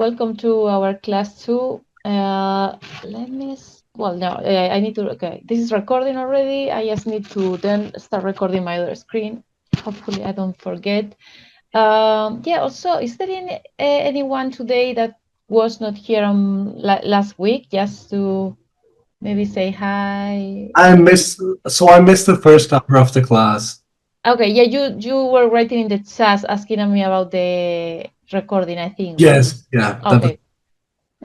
welcome to our class 2. Let me, well, no, I need to, okay, this is recording already. I just need to then start recording my other screen. Hopefully I don't forget. Yeah, also, is there anyone today that was not here on last week, just to maybe say hi? I missed the first hour of the class. Okay, yeah, you were writing in the chat asking me about the recording, I think, right? Yes, yeah, that was. Okay.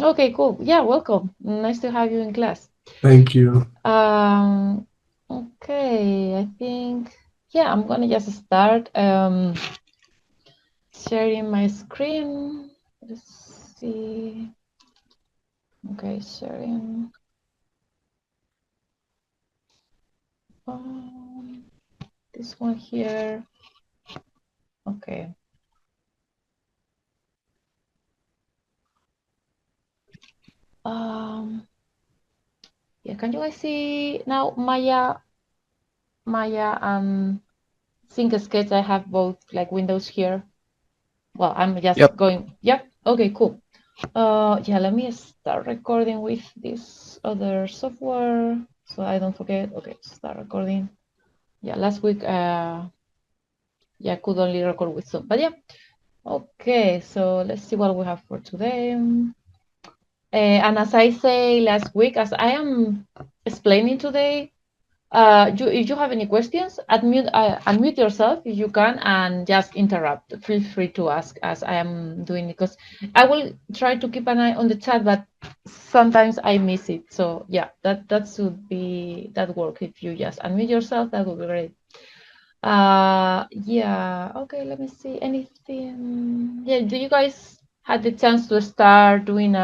Okay, cool. Yeah, welcome. Nice to have you in class. Thank you. Um, okay, I think, yeah, I'm gonna just start sharing my screen. Let's see. Okay, sharing. Um, this one here. Okay. Um, yeah, can you guys see now Maya and Sync Sketch? I have both like windows here. Well, I'm just Yep. going. Yep. Okay, cool. Yeah, let me start recording with this other software so I don't forget. Okay, start recording. Yeah, last week, yeah, I could only record with Zoom, but yeah. Okay, so let's see what we have for today. And as I say last week, as I am explaining today, if you have any questions, unmute yourself if you can and just interrupt. Feel free to ask as I am doing because I will try to keep an eye on the chat, but sometimes I miss it. So yeah, that should be that work. If you just unmute yourself, that would be great. Yeah. Okay. Let me see. Anything? Yeah. Do you guys had the chance to start doing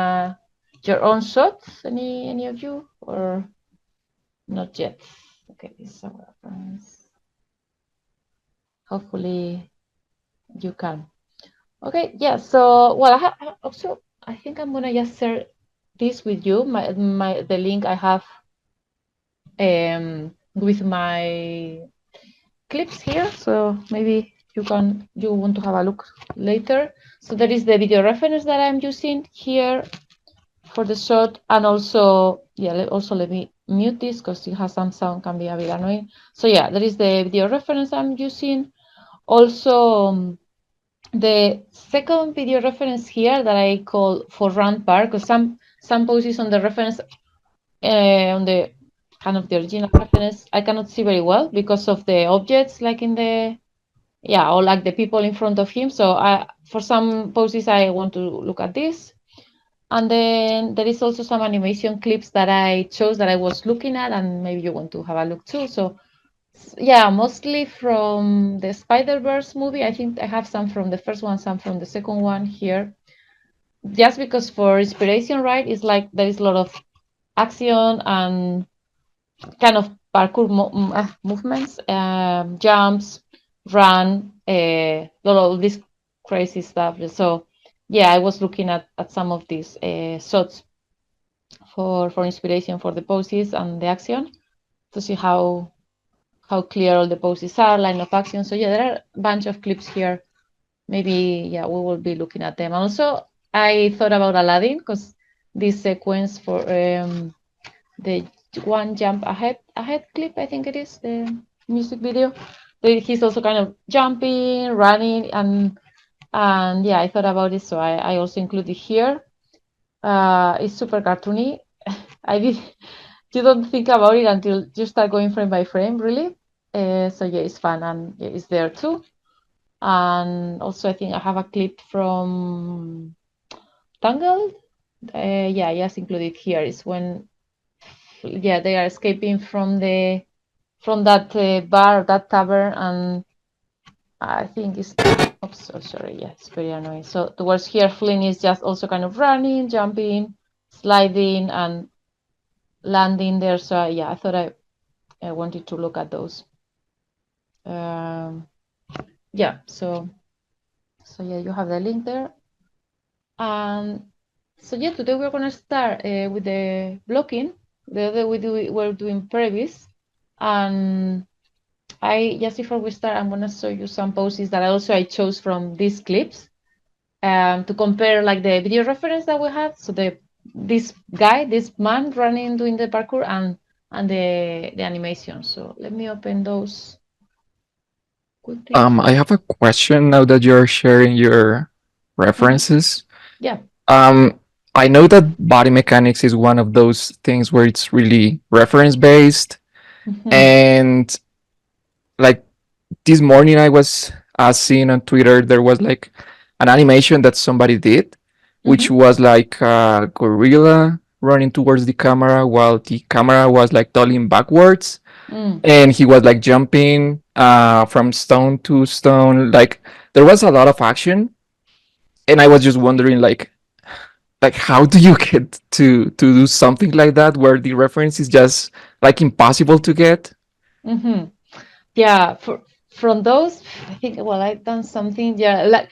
your own shots? Any of you or not yet? Okay, this is our reference. Hopefully you can. Okay, yeah. So, well, also I think I'm gonna just share this with you. The link I have with my clips here. So maybe you want to have a look later. So there is the video reference that I'm using here for the shot, and also yeah. Also let me mute this because it has some sound, can be a bit annoying. So yeah, there is the video reference I'm using. Also, the second video reference here that I call for run bar, because some poses on the reference on the kind of the original reference I cannot see very well because of the objects like in the yeah, or like the people in front of him. So I for some poses I want to look at this. And then there is also some animation clips that I chose that I was looking at, and maybe you want to have a look too. So yeah, mostly from the Spider-Verse movie. I think I have some from the first one, some from the second one here. Just because for inspiration, right? It's like there is a lot of action and kind of parkour movements, jumps, run, a lot of this crazy stuff. So yeah, I was looking at some of these shots for inspiration for the poses and the action to see how clear all the poses are, line of action. So yeah, there are a bunch of clips here. Maybe yeah, we will be looking at them. Also, I thought about Aladdin because this sequence for the one jump ahead clip, I think it is the music video. He's also kind of jumping, running, and yeah, I thought about it, so I also included here. It's super cartoony. I did. You don't think about it until you start going frame by frame, really. So yeah, it's fun and yeah, it's there too. And also, I think I have a clip from Tangled. Yeah, yes, included here is when yeah they are escaping from that bar, that tavern, and I think it's oops, so sorry, yeah, it's very annoying. So towards here, Flynn is just also kind of running, jumping, sliding, and landing there. So yeah, I thought I wanted to look at those. Um, yeah, so yeah, you have the link there. And so yeah, today we're gonna start with the blocking. The other we're doing previous, and I just before we start, I'm gonna show you some poses that I chose from these clips. to compare like the video reference that we have. So this guy, this man running doing the parkour and the animation. So let me open those quickly I here. have a question now that you're sharing your Mhm. references. Yeah. Um, I know that body mechanics is one of those things where it's really reference based, Mhm. and like this morning I was seeing on Twitter there was like an animation that somebody did, which Mhm. was like a gorilla running towards the camera while the camera was like dollying backwards, Mm. and he was like jumping from stone to stone. Like there was a lot of action, and I was just wondering like how do you get to do something like that where the reference is just like impossible to get? Mhm. Yeah. From those, I think. Well, I've done something. Yeah. Like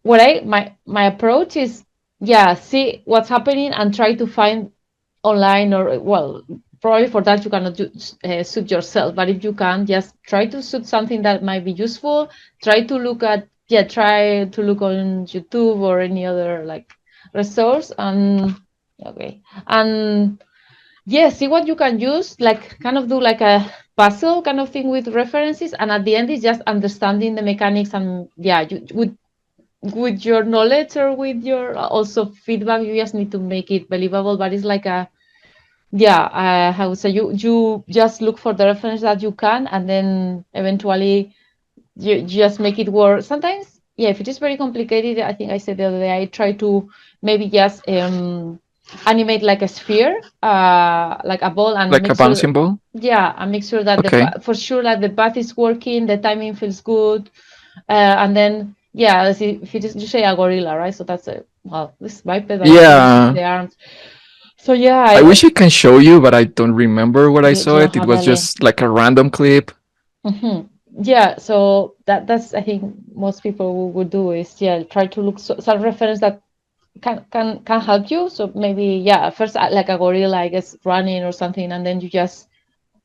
what I my approach is, yeah, see what's happening and try to find online, or well, probably for that you cannot suit yourself, but if you can, just try to suit something that might be useful. Try to look at, yeah, try to look on YouTube or any other like resource. And okay, and yeah, see what you can use, like kind of do like a puzzle kind of thing with references, and at the end is just understanding the mechanics. And yeah, you with your knowledge or with your also feedback, you just need to make it believable. But it's like a, yeah, I would say you just look for the reference that you can, and then eventually you just make it work. Sometimes, yeah, if it is very complicated, I think I said the other day, I try to maybe just animate like a sphere, like a ball, and Like a make sure, bouncing ball? yeah, and make sure that Okay. for sure that the path is working, the timing feels good, and then yeah, let's see, if it is, you say a gorilla, right? So that's a, well, this biped, but it doesn't have Yeah. the arms. So yeah, I wish I can show you, but I don't remember where I saw you don't it. It have a was link. just like a random clip. Yeah, so that's I think most people would do is, yeah, try to look some reference that can help you. So maybe, yeah, first like a gorilla, I guess, running or something, and then you just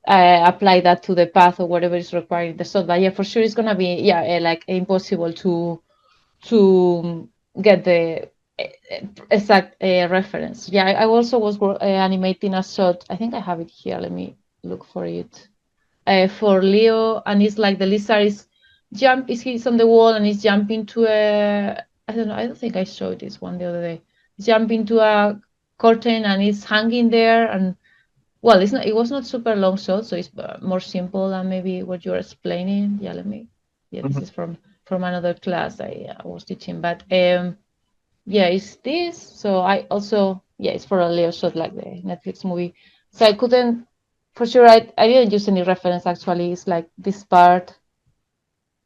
apply that to the path or whatever is required in the shot. But yeah, for sure it's gonna be, yeah, like impossible to get the exact reference. Yeah, I also was animating a shot. I think I have it here. Let me look for it. For Leo, and it's like the lizard is he's on the wall and he's jumping to a, I don't know, I don't think I showed this one the other day. He's jumping to a curtain and it's hanging there. And well, it was not super long shot, so it's more simple than maybe what you're explaining. Yeah, yeah, this Mhm. is from another class I was teaching. But yeah, it's this. So I also, yeah, it's for a Leo shot like the Netflix movie. So I couldn't, for sure, I didn't use any reference actually. It's like this part.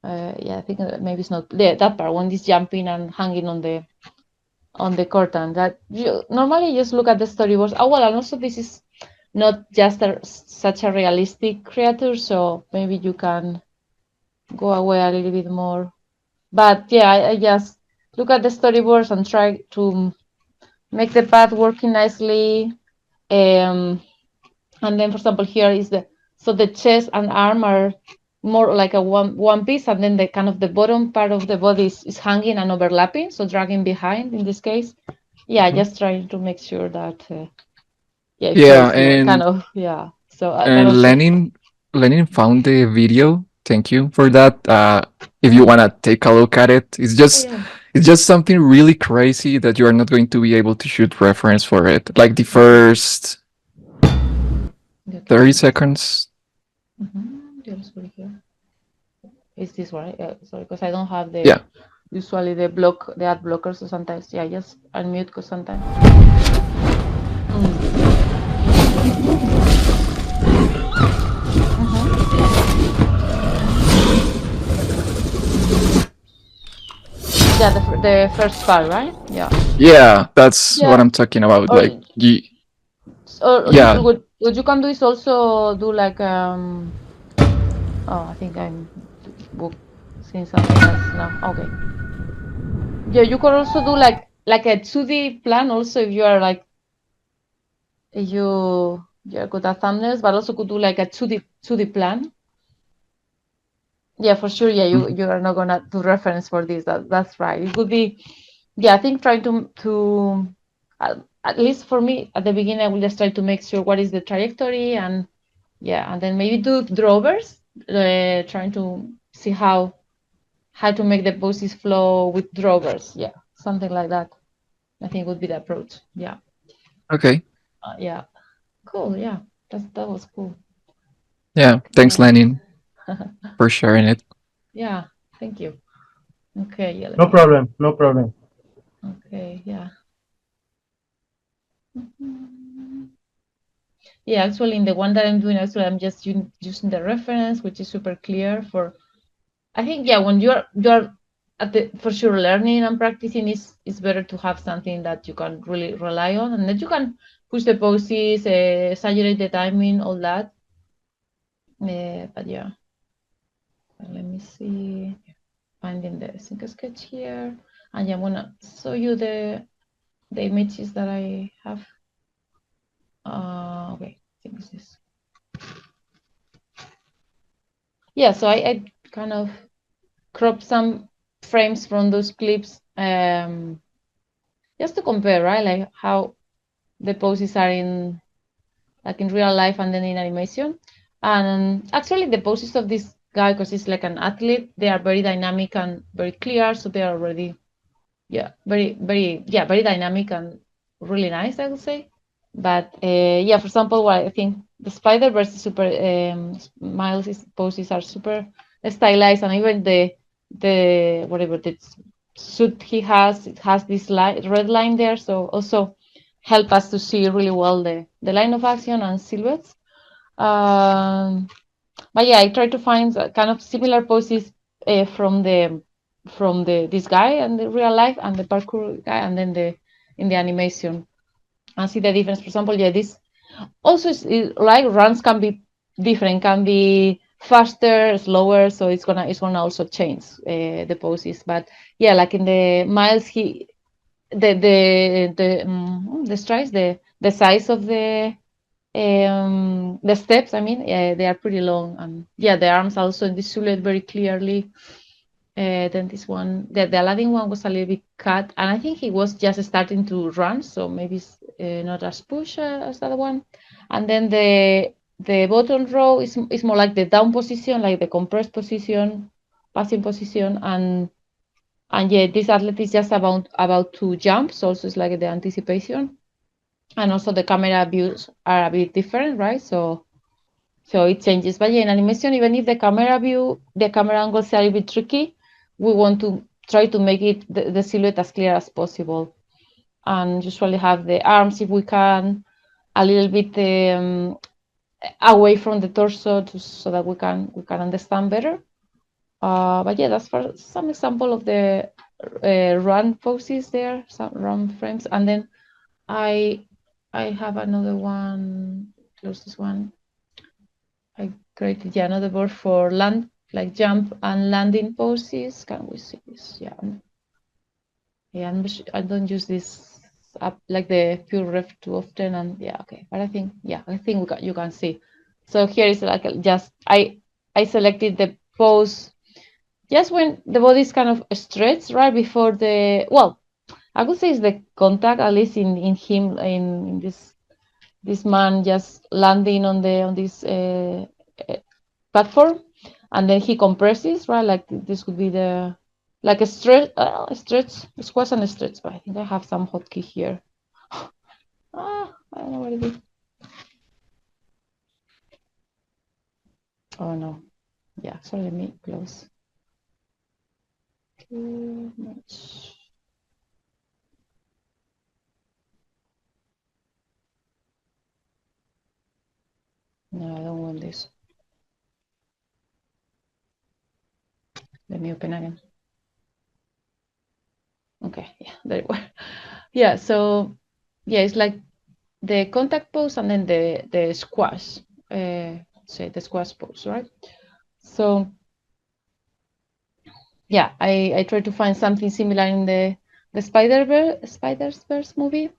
Yeah, I think maybe it's not, yeah, that part when he's jumping and hanging on the curtain. That you normally just look at the storyboards. Oh well, and also this is not just such a realistic creature, so maybe you can go away a little bit more. But yeah, I just look at the storyboards and try to make the path working nicely. Um, and then, for example, here is the chest and arm are more like a one piece, and then the kind of the bottom part of the body is hanging and overlapping, so dragging behind in this case. Yeah, Mhm. just trying to make sure that yeah, it Yeah, feels kind and of, yeah. So but and also. Lenin found the video. Thank you for that. If you Mhm. wanna take a look at it, Oh yeah. it's just something really crazy that you are not going to be able to shoot reference for it. Like the first Okay. 30 seconds. Yeah, sorry here. Is this right? Sorry, because I don't have the Yeah. usually the ad blocker, so sometimes, yeah, just unmute because sometimes. Mm. Mhm. Yeah, the first part, right? Yeah. Yeah, that's what Yeah. I'm talking about. Or Like, you yeah, what you can do is also do like oh, I think I'm book seeing something else now. Okay. Yeah, you could also do like a 2D plan also, if you are like, if you're good at thumbnails, but also could do like a 2D plan. Yeah, for sure. Yeah, mhm. you are not gonna do reference for this. That's right. It could be, yeah, I think trying at least for me at the beginning, I will just try to make sure what is the trajectory, and yeah, and then maybe do drovers, trying to see how to make the poses flow with drovers. Yeah, something like that. I think would be the approach. Yeah. Okay. Yeah. Cool. Yeah. That was cool. Yeah. Thanks, Lenin, for sharing it. Yeah. Thank you. Okay. Yeah. Let No me. problem. No problem. Okay. Yeah. Mhm. Yeah. Actually, in the one that I'm doing, actually, I'm just using the reference, which is super clear for. I think yeah, when you're at the for sure learning and practicing is better to have something that you can really rely on, and that you can push the poses, exaggerate the timing, all that. But yeah, let me see. Finding the sync sketch here, and yeah, I'm gonna show you the images that I have. Okay, I think it's this. Yeah, so I kind of crop some frames from those clips, just to compare, right? Like how the poses are in like in real life and then in animation. And actually, the poses of this guy, because he's like an athlete, they are very dynamic and very clear. So they are already, yeah, very dynamic and really nice, I would say. But yeah, for example, what I think the Spider-Verse is super, Miles' poses are super stylized, and even the whatever the suit he has, it has this red line there, so also help us to see really well the line of action and silhouettes. Um, but yeah, I try to find kind of similar poses from the this guy and the real life and the parkour guy, and then the in the animation, and see the difference. For example, yeah, this also like runs can be different, can be faster, slower, so it's gonna also change the poses. But yeah, like in the Miles, he the strides, the size of the steps, I mean, they are pretty long, and yeah, the arms also in the silhouette very clearly. Then this one, the Aladdin one was a little bit cut, and I think he was just starting to run, so maybe it's not as push as the other one. And then the bottom row is more like the down position, like the compressed position, passing position, and yeah, this athlete is just about to jump, so also it's like the anticipation, and also the camera views are a bit different, right? So it changes. But yeah, in animation, even if the camera view, the camera angles are a bit tricky, we want to try to make it the silhouette as clear as possible. And usually have the arms, if we can, a little bit away from the torso so that we can understand better. But yeah, that's for some example of the run poses there, some run frames. And then I have another one, close this one. I created another board for land, like jump and landing poses. Can we see this? Yeah. Yeah, I don't use this app like the pure ref too often, and yeah, okay. But I think you can see. So here is like just I selected the pose just when the body is kind of stretched right before the, well, I would say it's the contact, at least in him, in this man just landing on this platform, and then he compresses, right? Like this would be the like a stretch, squash and a stretch. But I think I have some hotkey here. I don't know what it is. Oh no, yeah. Sorry, let me close. Too much. No, I don't want this. Let me open again. Okay, yeah, there you are. Yeah, so yeah, it's like the contact pose and then the squash, say the squash pose, right? So yeah, I try to find something similar in the Spider-Verse movie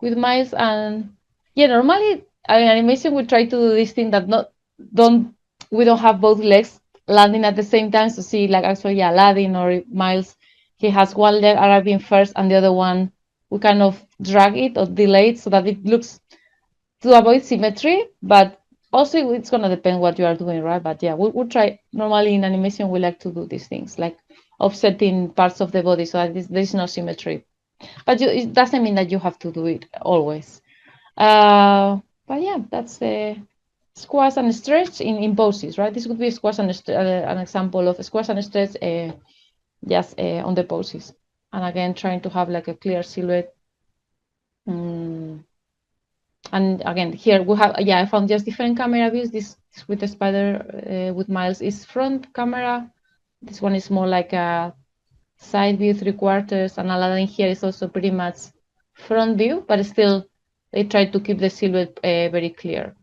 with Miles, and yeah, normally in animation we try to do this thing that not don't we don't have both legs landing at the same time, so see like actually Aladdin or Miles, he has one leg arriving first and the other one, we kind of drag it or delay it so that it looks to avoid symmetry, but also it's gonna depend what you are doing, right? But yeah, we'll try. Normally in animation, we like to do these things, like offsetting parts of the body so that there's no symmetry. But it doesn't mean that you have to do it always. But yeah, that's the squash and stretch in poses, right? This would be squash and an example of squash and stretch just on the poses. And again, trying to have like a clear silhouette. And again, here we have, I found just different camera views. This with the spider with Miles is front camera. This one is more like a side view, 3/4, and Aladdin here is also pretty much front view, but still they try to keep the silhouette very clear.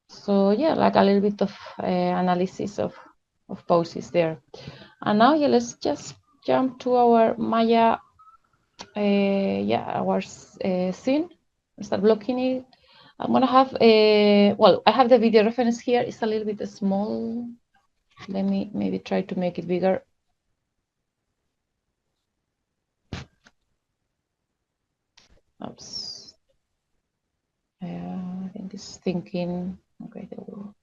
So yeah, like a little bit of analysis of poses there. And now let's just jump to our Maya, our scene. Start blocking it. I'm gonna have I have the video reference here. It's a little bit small. Let me maybe try to make it bigger. Oops. I think it's thinking. Okay, there we go.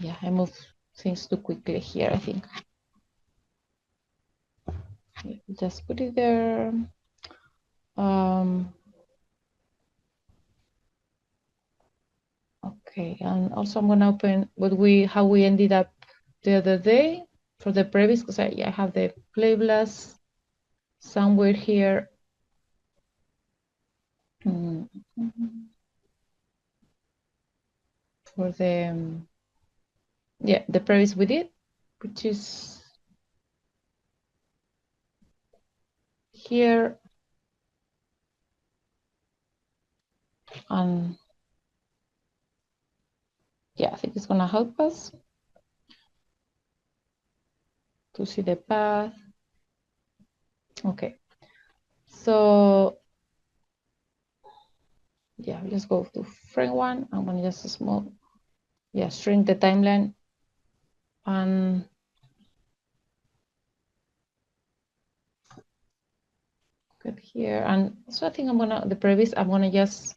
Yeah, I moved things too quickly here, I think. Just put it there. Okay, and also I'm gonna open how we ended up the other day for the previous, because I have the play blast somewhere here. For the the previous we did, which is here, and yeah, I think it's gonna help us to see the path. Okay, so yeah, let's go to frame one. I'm gonna just shrink the timeline and get here. And so I think I'm gonna just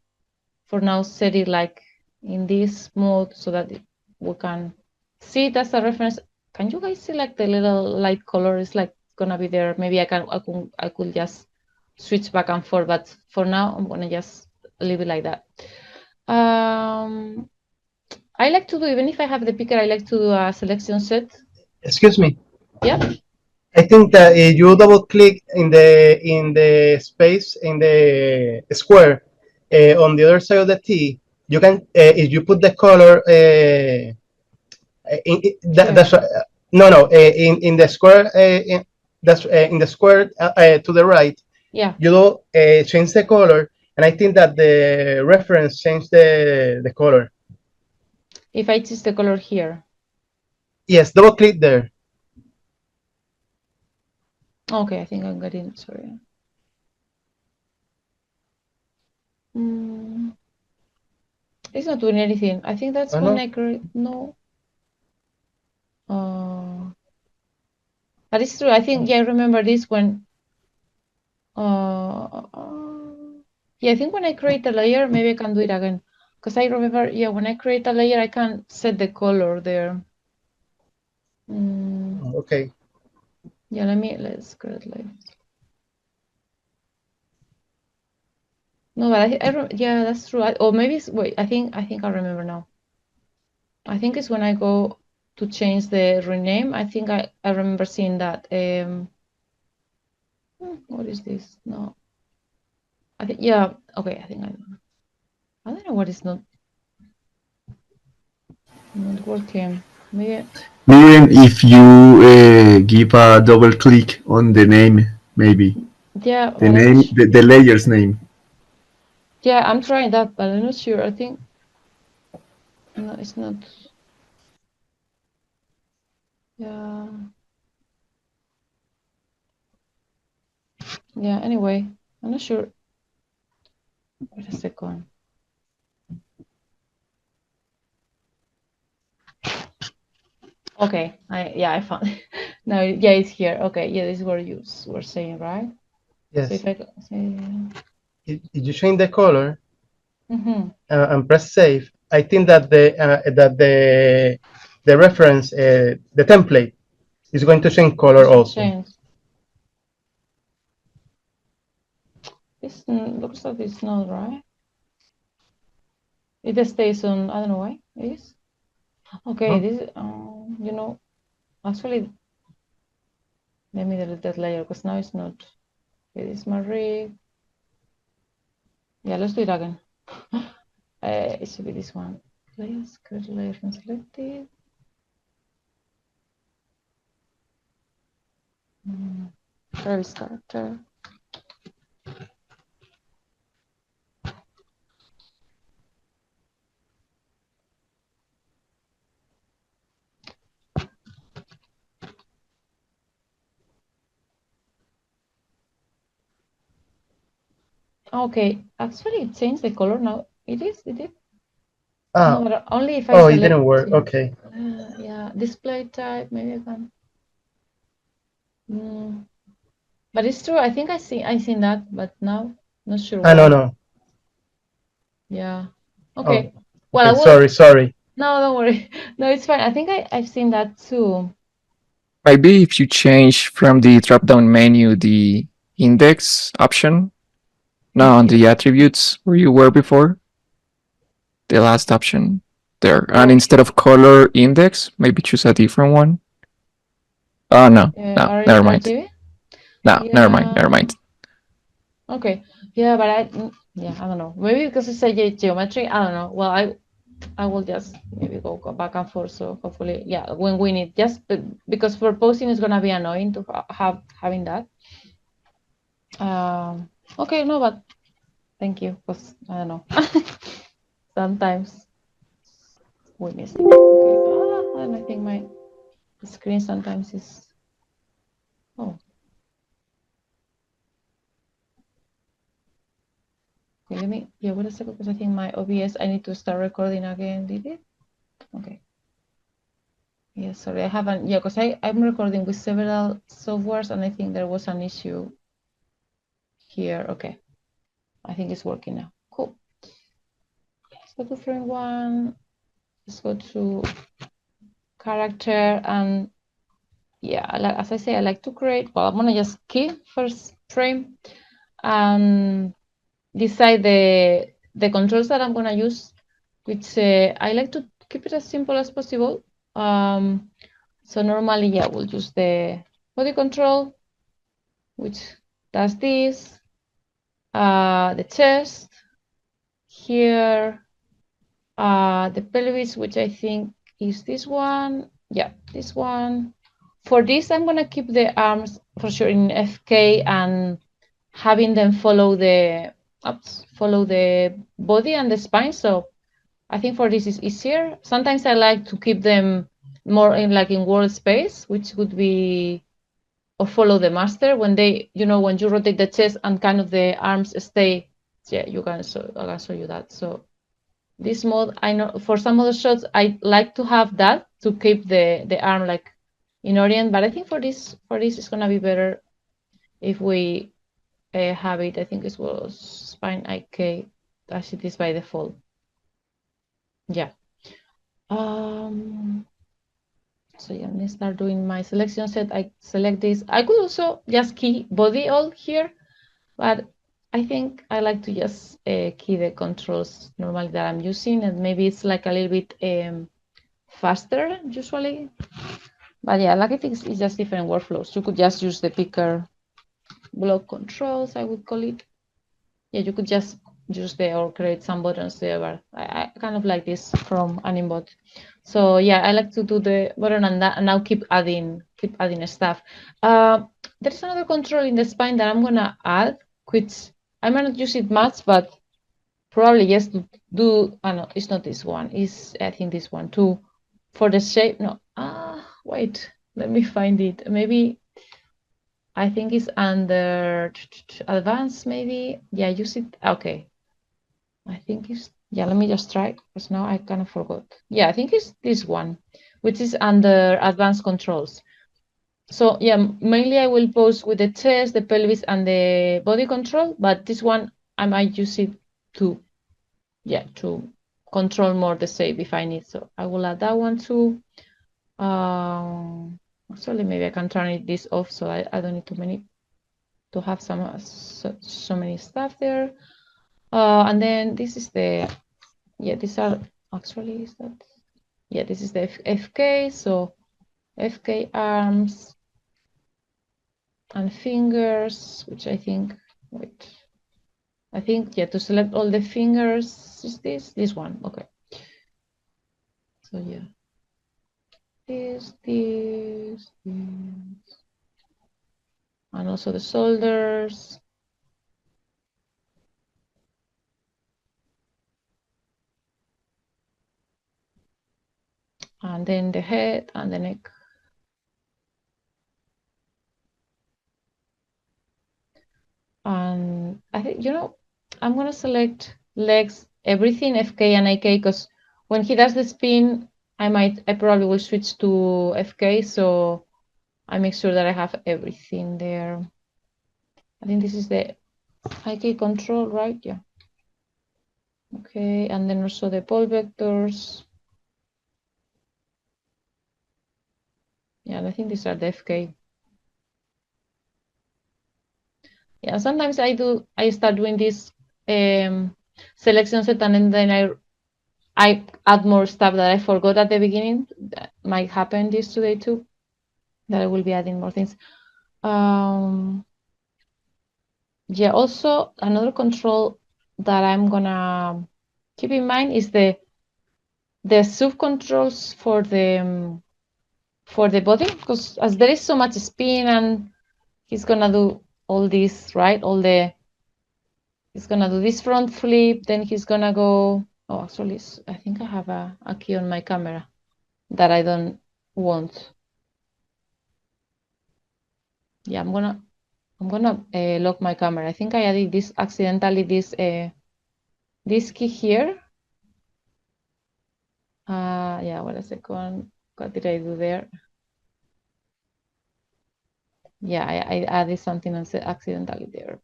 for now set it like in this mode so that we can see it as a reference. Can you guys see like the little light color is like gonna be there? Maybe I could just switch back and forth, but for now I'm gonna just leave it like that. I like to do, even if I have the picker, I like to do a selection set. Excuse me. Yeah. I think that if you double click in the space in the square on the other side of the T, you can if you put the color that's in the square in the square to the right. Yeah. You do change the color, and I think that the reference changed the color. If I choose the color here. Yes, double click there. Okay, I think I'm getting, sorry. It's not doing anything. I think that's when I create, no. But it's true. I think, I remember this when, I think when I create a layer, maybe I can do it again. Because I remember, when I create a layer, I can set the color there. Okay. Yeah, let's create layers. No, but yeah, that's true. Or maybe wait, I think I remember now. I think it's when I go to change the rename. I think I remember seeing that. What is this? No. I think, okay, I think I don't know what is not working. Maybe if you give a double click on the name, maybe. Yeah. The name, the layer's name. Yeah, I'm trying that, but I'm not sure. I think no, it's not. Yeah. Yeah. Anyway, I'm not sure. Wait a second. Okay. I found. No, yeah, it's here. Okay, yeah, this is what you were saying, right? Yes. So if I say, If you change the color mhm. and press save, I think that the reference, the template, is going to change color It should also. change. This looks like it's not right. It stays on. I don't know why it is. Okay, Huh? this you know, actually, let me delete that layer because now it's not. It is my rig. Yeah, let's do it again. It should be this one. Please create layer from selected. Travis character. Okay, actually it changed the color now. It is, it did. No, but only if I Oh, select. it didn't work. Okay. Yeah, display type. Maybe I can. But it's true. I think I seen that, but now not sure why. No. Yeah. Okay. Oh, Well, I okay. will. Sorry. No, don't worry. No, it's fine. I think I've seen that too. Maybe if you change from the drop-down menu the index option, not on the attributes where you were before, the last option there, and instead of color index, maybe choose a different one. Oh no, never mind. RGB? No, never mind. Okay. Yeah, but I don't know. Maybe because it's a geometry. I don't know. Well, I will just maybe go back and forth. So hopefully, yeah, when we need just because for posting it's gonna be annoying to having that. Okay, no, but thank you because I don't know. Sometimes we miss it. Okay. And I think my screen sometimes is. Oh. Okay, wait a second because I think my OBS, I need to start recording again. Did it? Okay. Yeah, sorry, I haven't. Yeah, because I'm recording with several softwares and I think there was an issue here. Okay. I think it's working now. Cool. Let's go to frame one. Let's go to character and yeah, as I say, I like to create. Well, I'm gonna just key first frame and decide the controls that I'm gonna use, which I like to keep it as simple as possible. So normally, yeah, we'll use the body control, which does this, the chest, here, the pelvis, which I think is this one. Yeah, this one. For this, I'm gonna keep the arms for sure in FK and having them follow the body and the spine. So I think for this is easier. Sometimes I like to keep them more in world space, which would be or follow the master when they, when you rotate the chest and kind of the arms stay. Yeah, I can show you that. So this mode, I know for some other shots, I like to have that to keep the arm like in orient. But I think for this it's gonna be better if we have it. I think it was spine IK as it is by default. Yeah. So yeah, let me start doing my selection set. I select this. I could also just key body all here, but I think I like to just key the controls normally that I'm using, and maybe it's like a little bit faster usually. But yeah, like I think it's just different workflows. You could just use the picker block controls, I would call it. Yeah, you could just use or create some buttons there, but I kind of like this from Animbot. So yeah, I like to do the button and now keep adding stuff. There's another control in the spine that I'm gonna add, which I might not use it much, but probably just to do. No, it's not this one. It's I think this one too. For the shape, no. Wait, let me find it. Maybe I think it's under advanced. Maybe yeah, use it. Okay, I think it's yeah. Let me just try because now I kind of forgot. Yeah, I think it's this one, which is under advanced controls. So yeah, mainly I will pose with the chest, the pelvis, and the body control, but this one I might use it to, yeah, to control more the shape if I need. So I will add that one too. Actually, maybe I can turn this off so I don't need too many to have so many stuff there. And then this is the, yeah, these are actually, is that, yeah, this is the FK. So FK arms and fingers, which I think, wait, I think, yeah, to select all the fingers is this one. Okay. So yeah, this, and also the shoulders. And then the head and the neck. And I think, I'm gonna select legs, everything, FK and AK, because when he does the spin, I probably will switch to FK, so I make sure that I have everything there. I think this is the IK control, right? Yeah. Okay, and then also the ball vectors. Yeah, and I think these are the FK. Yeah, sometimes I start doing this selection set and then I add more stuff that I forgot at the beginning. That might happen this today too, that I will be adding more things. Yeah, also another control that I'm gonna keep in mind is the sub controls for the body, because as there is so much spin and he's gonna do all this, right? He's gonna do this front flip, then he's gonna go. Oh, actually, I think I have a key on my camera that I don't want. Yeah, I'm gonna lock my camera. I think I added this accidentally, this key here. Yeah, wait a second. What did I do there? Yeah, I added something accidentally there.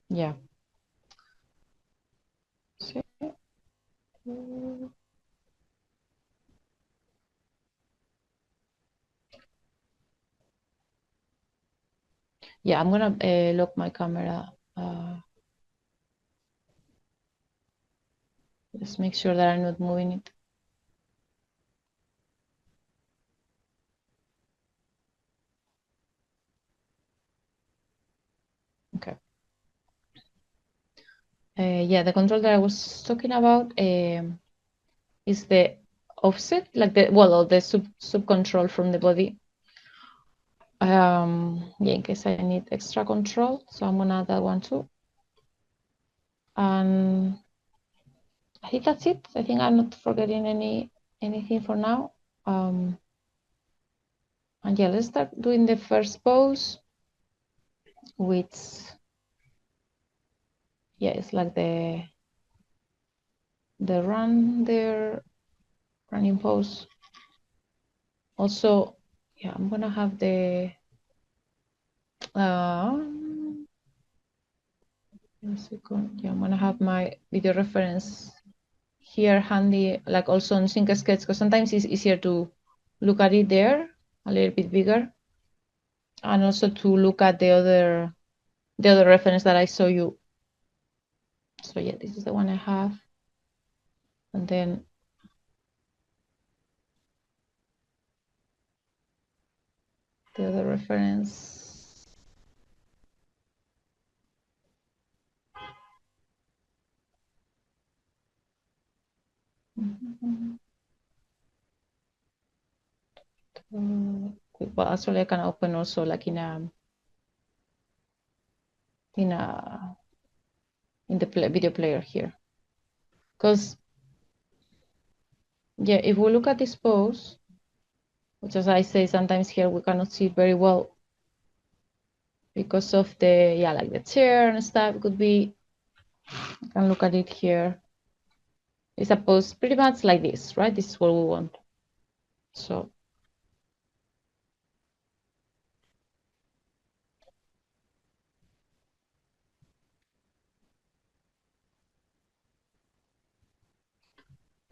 Yeah. Yeah, I'm gonna lock my camera. Just make sure that I'm not moving it. Okay. Yeah, the control that I was talking about is the offset, like the sub control from the body. Yeah, in case I need extra control, so I'm gonna add that one too. And I think that's it. I think I'm not forgetting anything for now. And yeah, let's start doing the first pose, which, yeah, it's like the run there, running pose. Also, yeah, I'm gonna have the one second. Yeah, I'm gonna have my video reference here handy, like also on Sync Sketch, because sometimes it's easier to look at it there a little bit bigger, and also to look at the other reference that I saw you. So yeah, this is the one I have, and then the other reference. Well, actually, I can open also like in the video player here, because yeah, if we look at this pose, which, as I say, sometimes here we cannot see it very well because of the, yeah, like the chair and stuff. It could be You can look at it here. It's a pose pretty much like this, right? This is what we want. So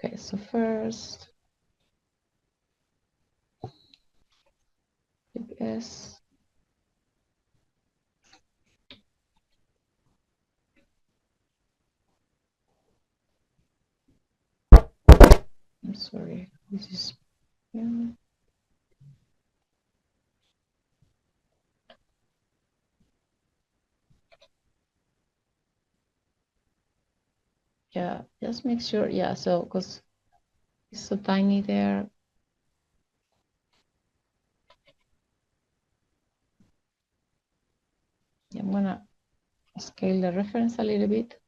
okay, so first click S. I'm sorry, this is yeah, just make sure, yeah, so because it's so tiny there. Yeah, I'm gonna scale the reference a little bit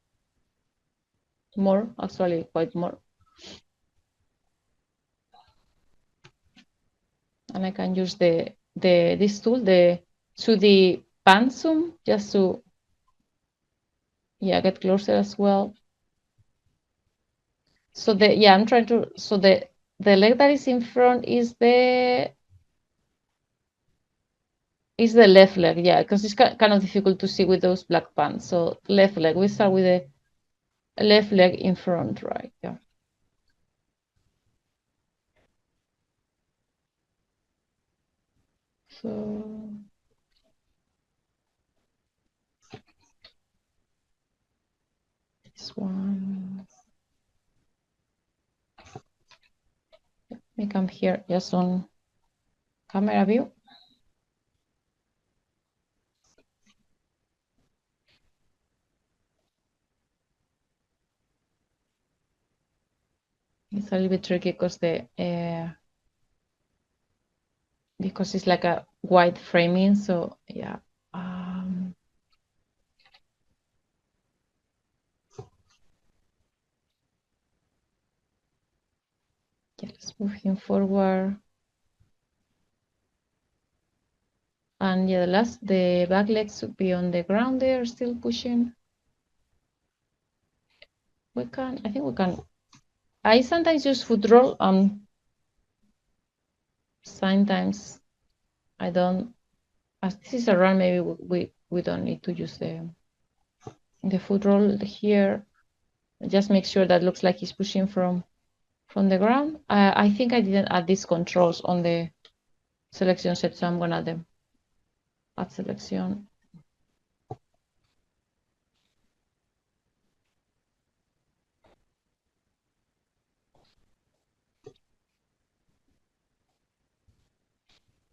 more, actually quite more. And I can use this tool, the 2D pan zoom, just to get closer as well. So I'm trying to, so the leg that is in front is the left leg, because it's kind of difficult to see with those black pants. So left leg, we start with the left leg in front, right? Yeah. So this one, let me come here just on camera view. It's a little bit tricky because because it's like a white framing. So yeah. Yeah, let's move him forward. And yeah, the back legs should be on the ground there, still pushing. I think we can. I sometimes use foot roll, sometimes I don't. As this is a run, maybe we don't need to use the foot roll here. Just make sure that looks like he's pushing from the ground. I think I didn't add these controls on the selection set, so I'm gonna add them. Add selection.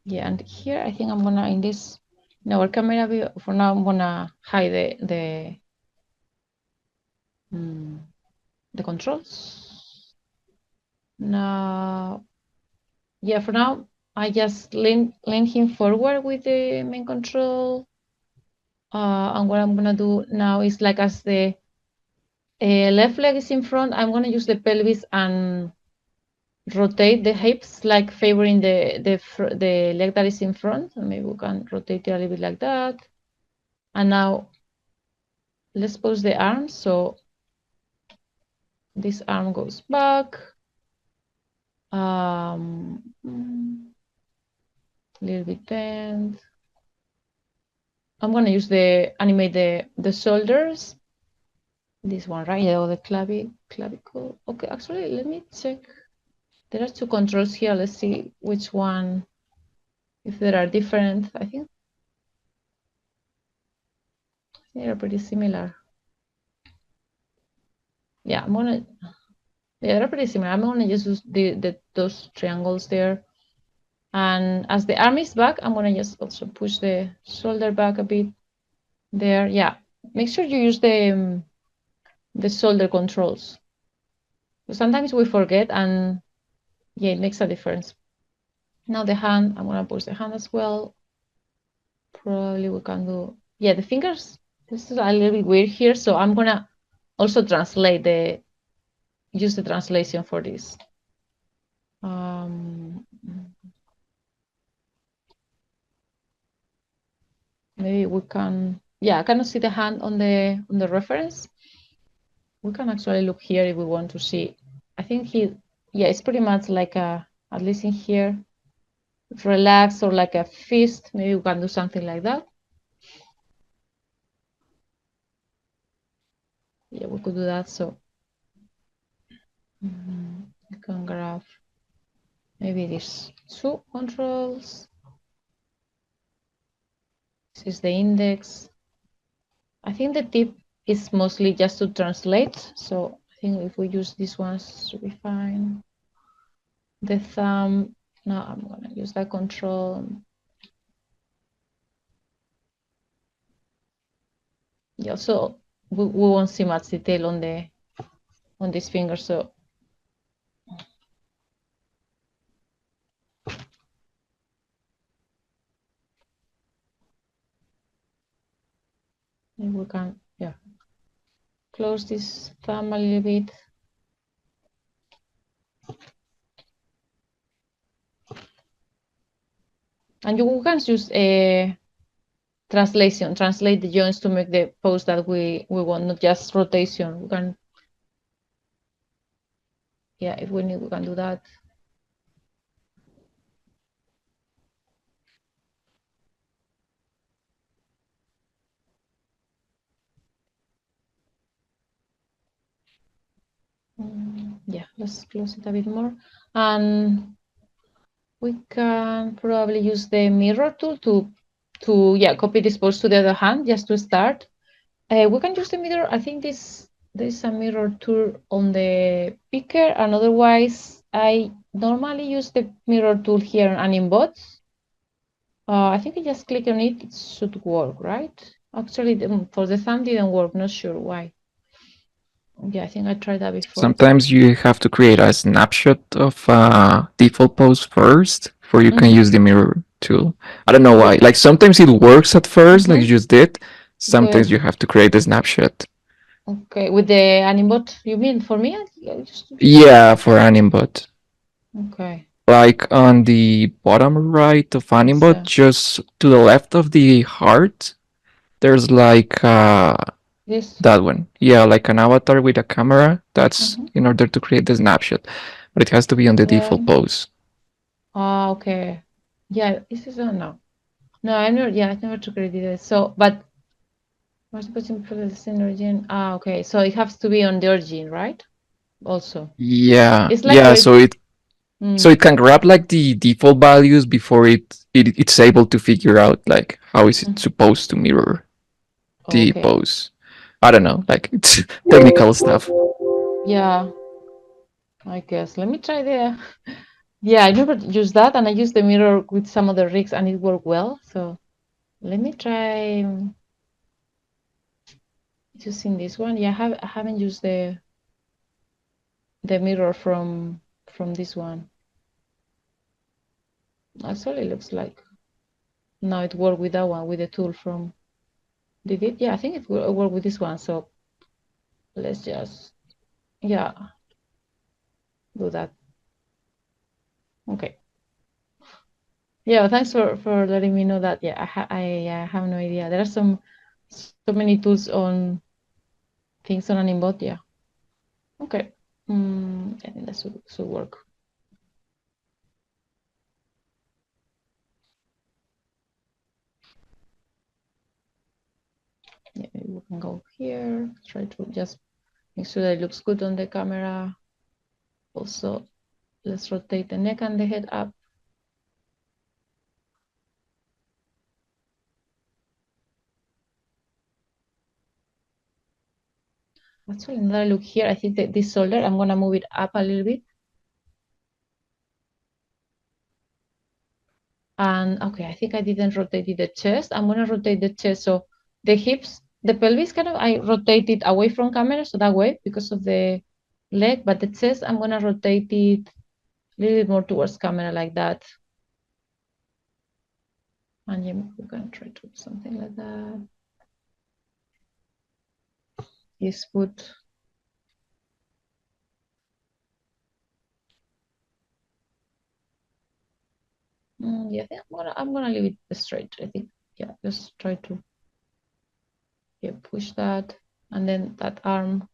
Yeah, and here I think I'm gonna in our camera view for now. I'm gonna hide the controls. Now, yeah, for now I just lean him forward with the main control. And what I'm gonna do now is, like, as the left leg is in front, I'm gonna use the pelvis and rotate the hips, like favoring the leg that is in front. So maybe we can rotate it a little bit like that. And now let's pose the arms. So this arm goes back. A little bit bent. I'm gonna use animate the shoulders. This one, right? Yeah, or the clavicle. Okay, actually, let me check. There are two controls here. Let's see which one, if there are different. I think they are pretty similar. Yeah, they're pretty similar. I'm gonna just use those triangles there. And as the arm is back, I'm gonna just also push the shoulder back a bit there. Yeah, make sure you use the shoulder controls. Sometimes we forget, and yeah, it makes a difference. Now the hand, I'm gonna push the hand as well. Probably we can do, the fingers. This is a little bit weird here, so I'm gonna also use the translation for this. Maybe we can, I cannot see the hand on the reference. We can actually look here if we want to see. I think yeah, it's pretty much like a, at least in here, relax or like a fist. Maybe we can do something like that. Yeah, we could do that. So you can grab maybe these two controls. This is the index. I think the tip is mostly just to translate. So I think if we use these ones, should be fine. The thumb, no, I'm gonna use that control. Yeah, so we won't see much detail on this finger, so maybe we can, yeah, close this thumb a little bit. And you can use a translation, translate the joints to make the pose that we want, not just rotation. We can, yeah, if we need, we can do that. Yeah, let's close it a bit more. And we can probably use the mirror tool to yeah, copy this pose to the other hand just to start. We can use the mirror. I think there's a mirror tool on the picker, and otherwise I normally use the mirror tool here on Animbots. I think you just click on it, it should work, right? Actually, for the thumb didn't work, not sure why. Yeah, I think I tried that before. Sometimes you have to create a snapshot of default pose first before you can use the mirror tool. I don't know why. Like sometimes it works at first, like you just did. Sometimes you have to create the snapshot. Okay, with the Animbot, you mean for me? Yeah, for Animbot. Okay. Like on the bottom right of Animbot, just to the left of the heart, there's like this? That one. Yeah, like an avatar with a camera. That's in order to create the snapshot. But it has to be on the default pose. Ah, okay. Yeah, this is no. No, I never, yeah, I never took it either. So, but what's the question for the same origin? Ah, okay. So it has to be on the origin, right? Also. Yeah. It's like Yeah, so it can grab like the default values before it's able to figure out like how is it supposed to mirror the pose. I don't know, like it's technical stuff. Yeah. I guess. Let me try the yeah, I never used that, and I used the mirror with some other rigs and it worked well. So let me try using this one. Yeah, I haven't used the mirror from this one. Actually, it looks like now it worked with that one, with the tool from. Did it? Yeah, I think it worked with this one. So let's just, yeah, do that. Okay. Yeah, thanks for letting me know that. Yeah, I have no idea. There are so many tools on things on Animbot. Yeah. Okay. I think that should work. Yeah, maybe we can go here. Try to just make sure that it looks good on the camera. Also, let's rotate the neck and the head up. Actually, another look here. I think that this shoulder, I'm gonna move it up a little bit. And okay, I think I didn't rotate the chest. I'm gonna rotate the chest. So the hips, the pelvis kind of, I rotate it away from camera, so that way, because of the leg, but the chest, I'm gonna rotate it a little bit more towards camera like that. And yeah, we're gonna try to do something like that. Yes, put. Yeah, I think I'm gonna leave it straight. I think, yeah, just try to, yeah, push that, and then that arm.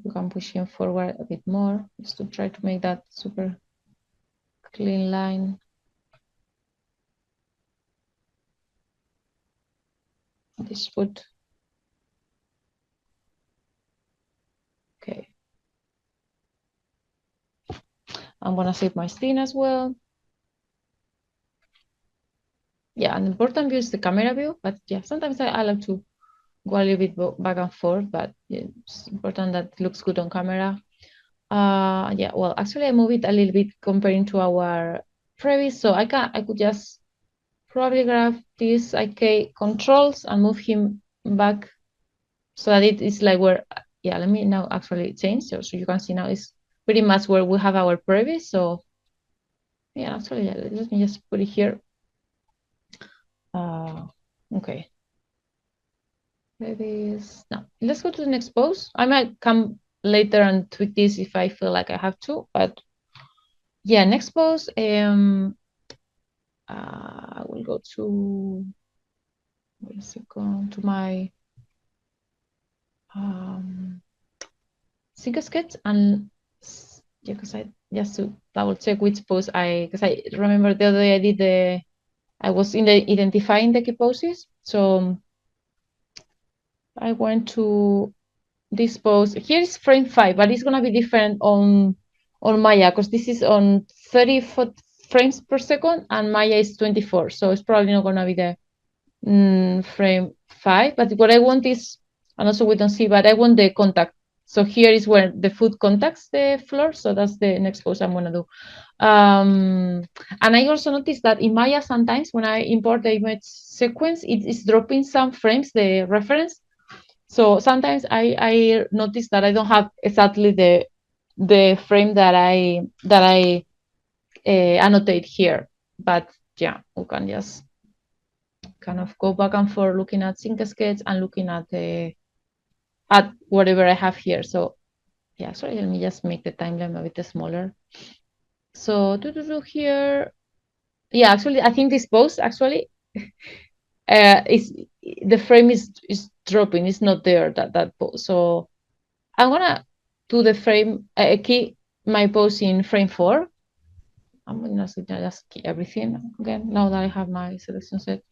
You can push him forward a bit more just to try to make that super clean line. This foot. Okay. I'm gonna save my screen as well. Yeah, an important view is the camera view, but yeah, sometimes I like to go a little bit back and forth, but yeah, it's important that it looks good on camera. Yeah, well, actually I move it a little bit comparing to our previous, so I could just probably grab these IK controls and move him back so that it is like where, yeah, let me now actually change so you can see now it's pretty much where we have our previous. So yeah, actually, yeah, let me just put it here. Okay. Previous. Now let's go to the next pose. I might come later and tweak this if I feel like I have to, but yeah, next pose. I will go to wait a second to my sync sketch and yeah, because I just to double check which pose because I remember the other day I was in the identifying the key poses, so I went to this pose. Here is frame 5, but it's gonna be different on Maya because this is on 30 frames per second and Maya is 24, so it's probably not gonna be the frame 5. But what I want is, and also we don't see, but I want the contact. So here is where the foot contacts the floor. So that's the next pose I'm gonna do. And I also noticed that in Maya sometimes when I import the image sequence, it is dropping some frames, the reference. So sometimes I notice that I don't have exactly the frame that I annotate here. But yeah, we can just kind of go back and forth looking at sync sketch and looking at whatever I have here. So yeah, sorry, let me just make the timeline a bit smaller. So do here. Yeah, actually, I think this pose actually is the frame is dropping. It's not there that pose. So I'm gonna do the frame keep my pose in frame 4. I'm gonna just keep everything again now that I have my selection set.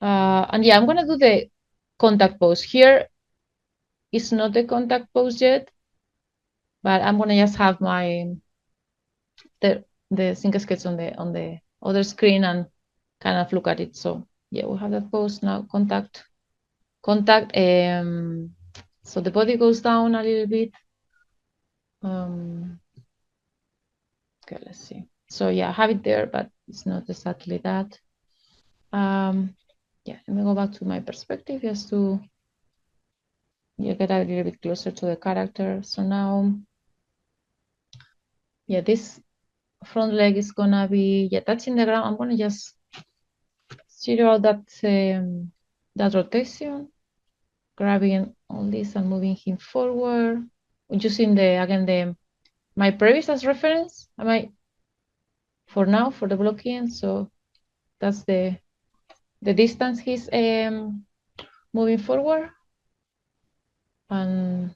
And yeah, I'm gonna do the contact pose here. It's not the contact pose yet, but I'm gonna just have my the sync sketch on the other screen and kind of look at it. So yeah, we have that pose now. Contact. So the body goes down a little bit. Okay, let's see. So yeah, I have it there, but it's not exactly that. Yeah, let me go back to my perspective just to get a little bit closer to the character. So now, yeah, this front leg is gonna be touching the ground. I'm gonna just zero out that rotation, grabbing all this and moving him forward, using my previous as reference. For now for the blocking. So that's the distance he's moving forward, and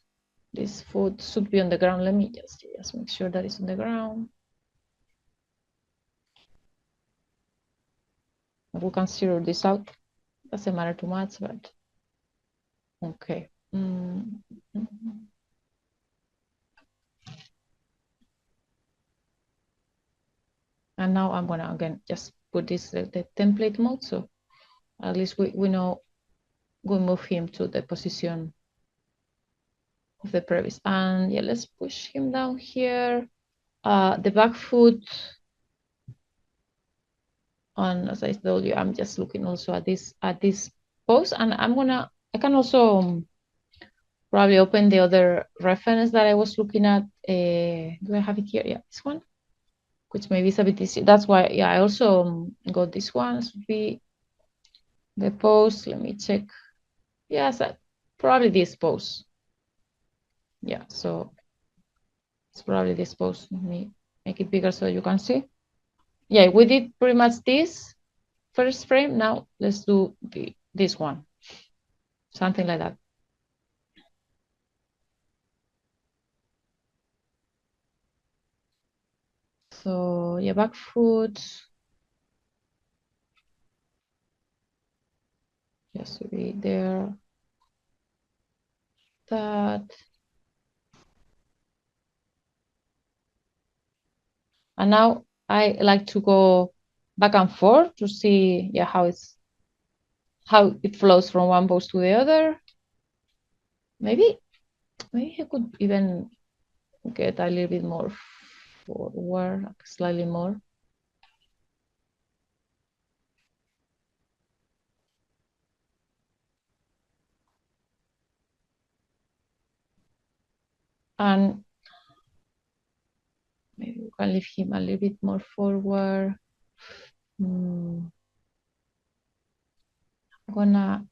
this foot should be on the ground. Let me just make sure that it's on the ground. We can zero this out. Doesn't matter too much, but okay. And now I'm gonna again just put this the template mode, so at least we know we move him to the position of the previous. And yeah, let's push him down here. The back foot. And as I told you, I'm just looking also at this pose, and I can also probably open the other reference that I was looking at. Do I have it here? Yeah, this one, which maybe is a bit easy. That's why, yeah, I also got this one. This would be the pose. Let me check. Yes, probably this pose. Yeah, so it's probably this pose. Let me make it bigger so you can see. Yeah, we did pretty much this first frame. Now let's do this one. Something like that. So yeah, back foot. Just to be there. That. And now I like to go back and forth to see, yeah, how it flows from one pose to the other. Maybe I could even get a little bit more forward, like slightly more. And maybe we can leave him a little bit more forward. I'm gonna,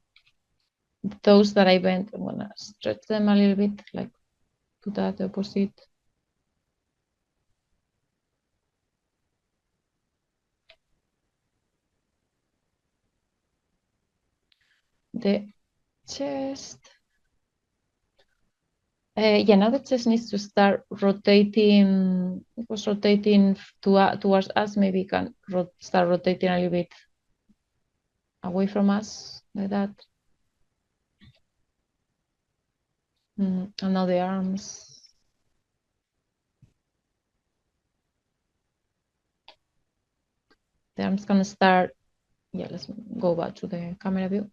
those that I bent, I'm gonna stretch them a little bit, like to that opposite. The chest. Yeah, now the chest needs to start rotating. It was rotating towards us. Maybe it can start rotating a little bit away from us, like that. And now the arms. The arms gonna start. Yeah, let's go back to the camera view.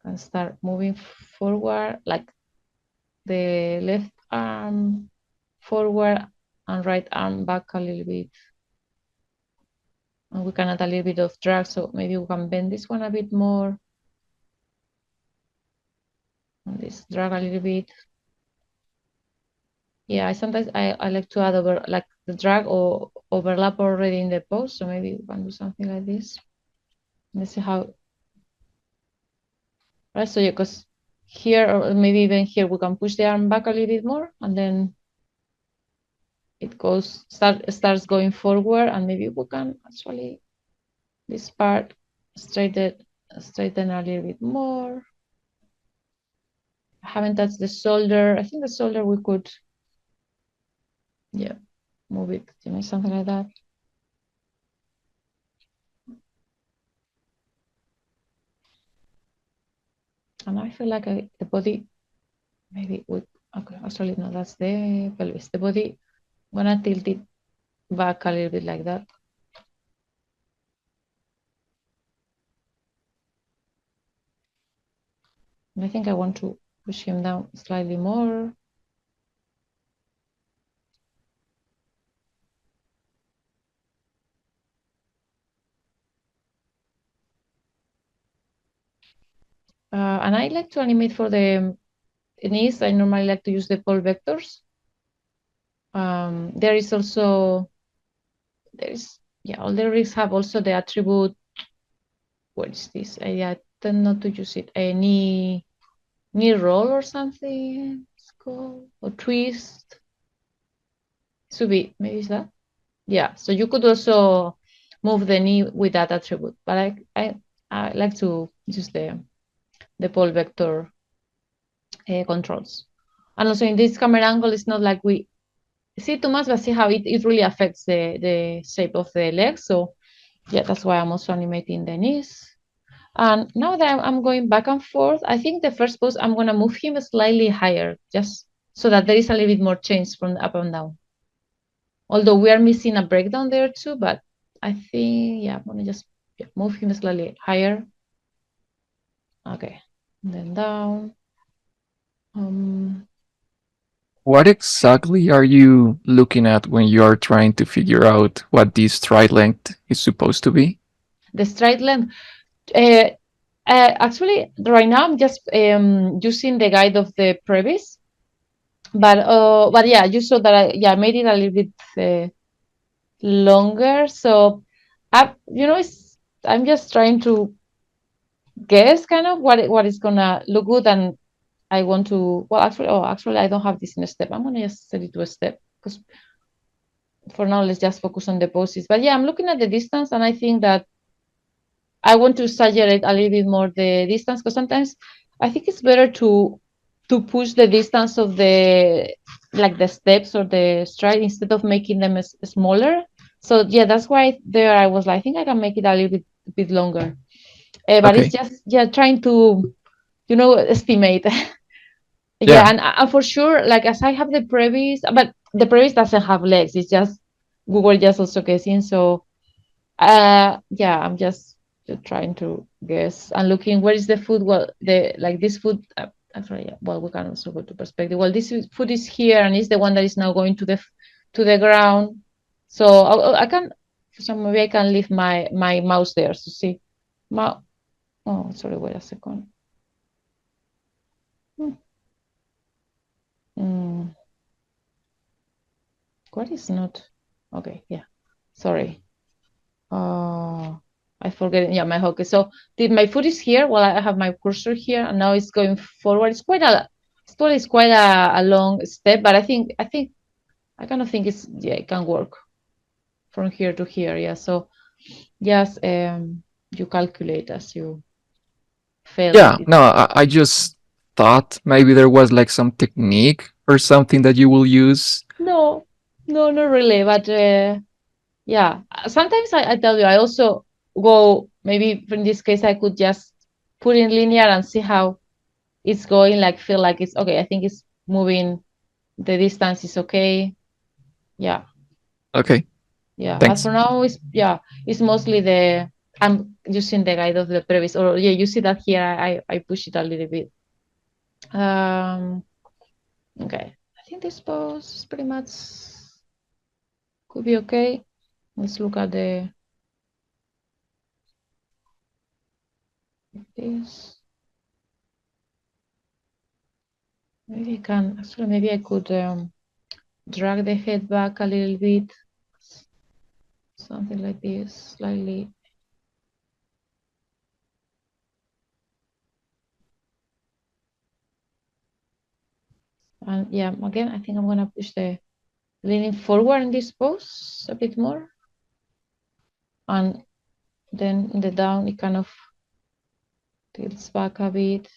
And start moving forward, like the left arm forward and right arm back a little bit. And we can add a little bit of drag, so maybe we can bend this one a bit more. And this drag a little bit. Yeah, sometimes I like to add over, like the drag or overlap already in the pose, so maybe we can do something like this. Let's see how. Right, so yeah, because here or maybe even here we can push the arm back a little bit more, and then it starts going forward, and maybe we can actually this part straighten a little bit more. I haven't touched the shoulder. I think the shoulder we could, yeah, move it, something like that. And I feel like the body, maybe okay, actually no, that's the pelvis. The body, I'm gonna tilt it back a little bit like that. And I think I want to push him down slightly more. And I like to animate for the knees. I normally like to use the pole vectors. There is also, all the rigs have also the attribute, what is this? I tend not to use it. A knee roll or something it's called, or twist. Should be, maybe is that? Yeah, so you could also move the knee with that attribute, but I like to use the pole vector controls. And also in this camera angle, it's not like we see too much, but see how it really affects the shape of the legs. So yeah, that's why I'm also animating the knees. And now that I'm going back and forth, I think the first pose, I'm going to move him slightly higher, just so that there is a little bit more change from the up and down. Although we are missing a breakdown there too, but I think, yeah, I'm going to just move him slightly higher. Okay, and then down. What exactly are you looking at when you are trying to figure out what this stride length is supposed to be? The stride length. Actually, right now I'm just using the guide of the Previs, but yeah, you saw that I made it a little bit longer. So, I'm just trying to guess kind of what is gonna look good, and I want to. Well, actually, I don't have this in a step. I'm gonna just set it to a step because for now let's just focus on the poses. But yeah, I'm looking at the distance, and I think that I want to exaggerate a little bit more the distance because sometimes I think it's better to to push the distance of the steps or the stride instead of making them smaller. So yeah, that's why there I was like, I think I can make it a little bit longer. But Okay. it's just trying to estimate. Yeah. And for sure, like as I have the Previs, but the Previs doesn't have legs. It's just Google just also guessing. So yeah, I'm just trying to guess and looking where is the food. Well, this food. Actually, yeah, well, we can also go to perspective. Well, food is here, and it's the one that is now going to the ground. So I can, so maybe I can leave my mouse there to see. Oh, sorry, wait a second. What is not? Okay, yeah. Sorry. I forget. Yeah, my hockey. So my foot is here. Well, I have my cursor here, and now it's going forward. It's quite a long step, but I kind of think it can work from here to here. Yeah. So just you calculate as you fail. Yeah. No, I just thought maybe there was like some technique or something that you will use. No, not really. But yeah, sometimes I tell you, I also go, maybe in this case, I could just put in linear and see how it's going, like feel like it's okay. I think it's moving, the distance is okay. Yeah, Okay. yeah. But Thanks. for now, it's mostly I'm using the guide of the previous, or yeah, you see that here, I push it a little bit. Okay, I think this pose is pretty much could be okay. Let's look at this. Maybe I could drag the head back a little bit, something like this, slightly. And yeah, again, I think I'm gonna push the leaning forward in this pose a bit more. And then in the down, it kind of tilts back a bit.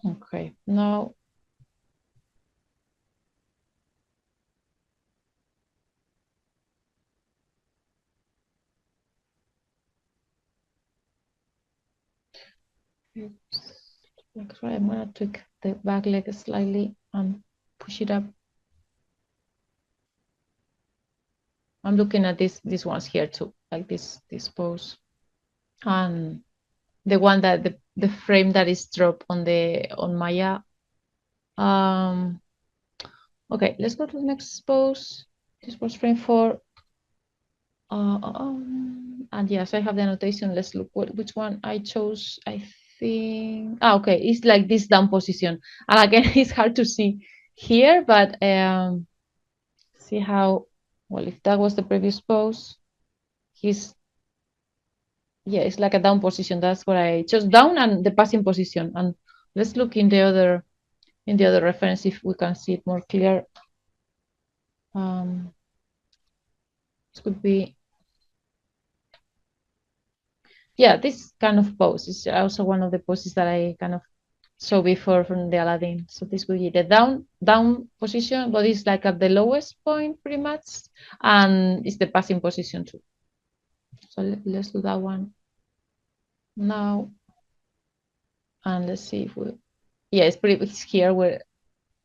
Okay, now actually I'm gonna tweak the back leg slightly and push it up. I'm looking at these ones here too, like this pose. And the one that the frame that is dropped on Maya. Okay, let's go to the next pose. This was frame 4. And yes, I have the annotation. Let's look which one I chose. I think okay, it's like this down position. And again, it's hard to see here, but see how well, if that was the previous pose, it's like a down position. That's what I chose, down and the passing position. And let's look in the other reference if we can see it more clear. This could be, yeah, this kind of pose is also one of the poses that I kind of saw before from the Aladdin. So this would be the down position, but it's like at the lowest point pretty much, and it's the passing position too. So let's do that one now, and let's see if it's here. We're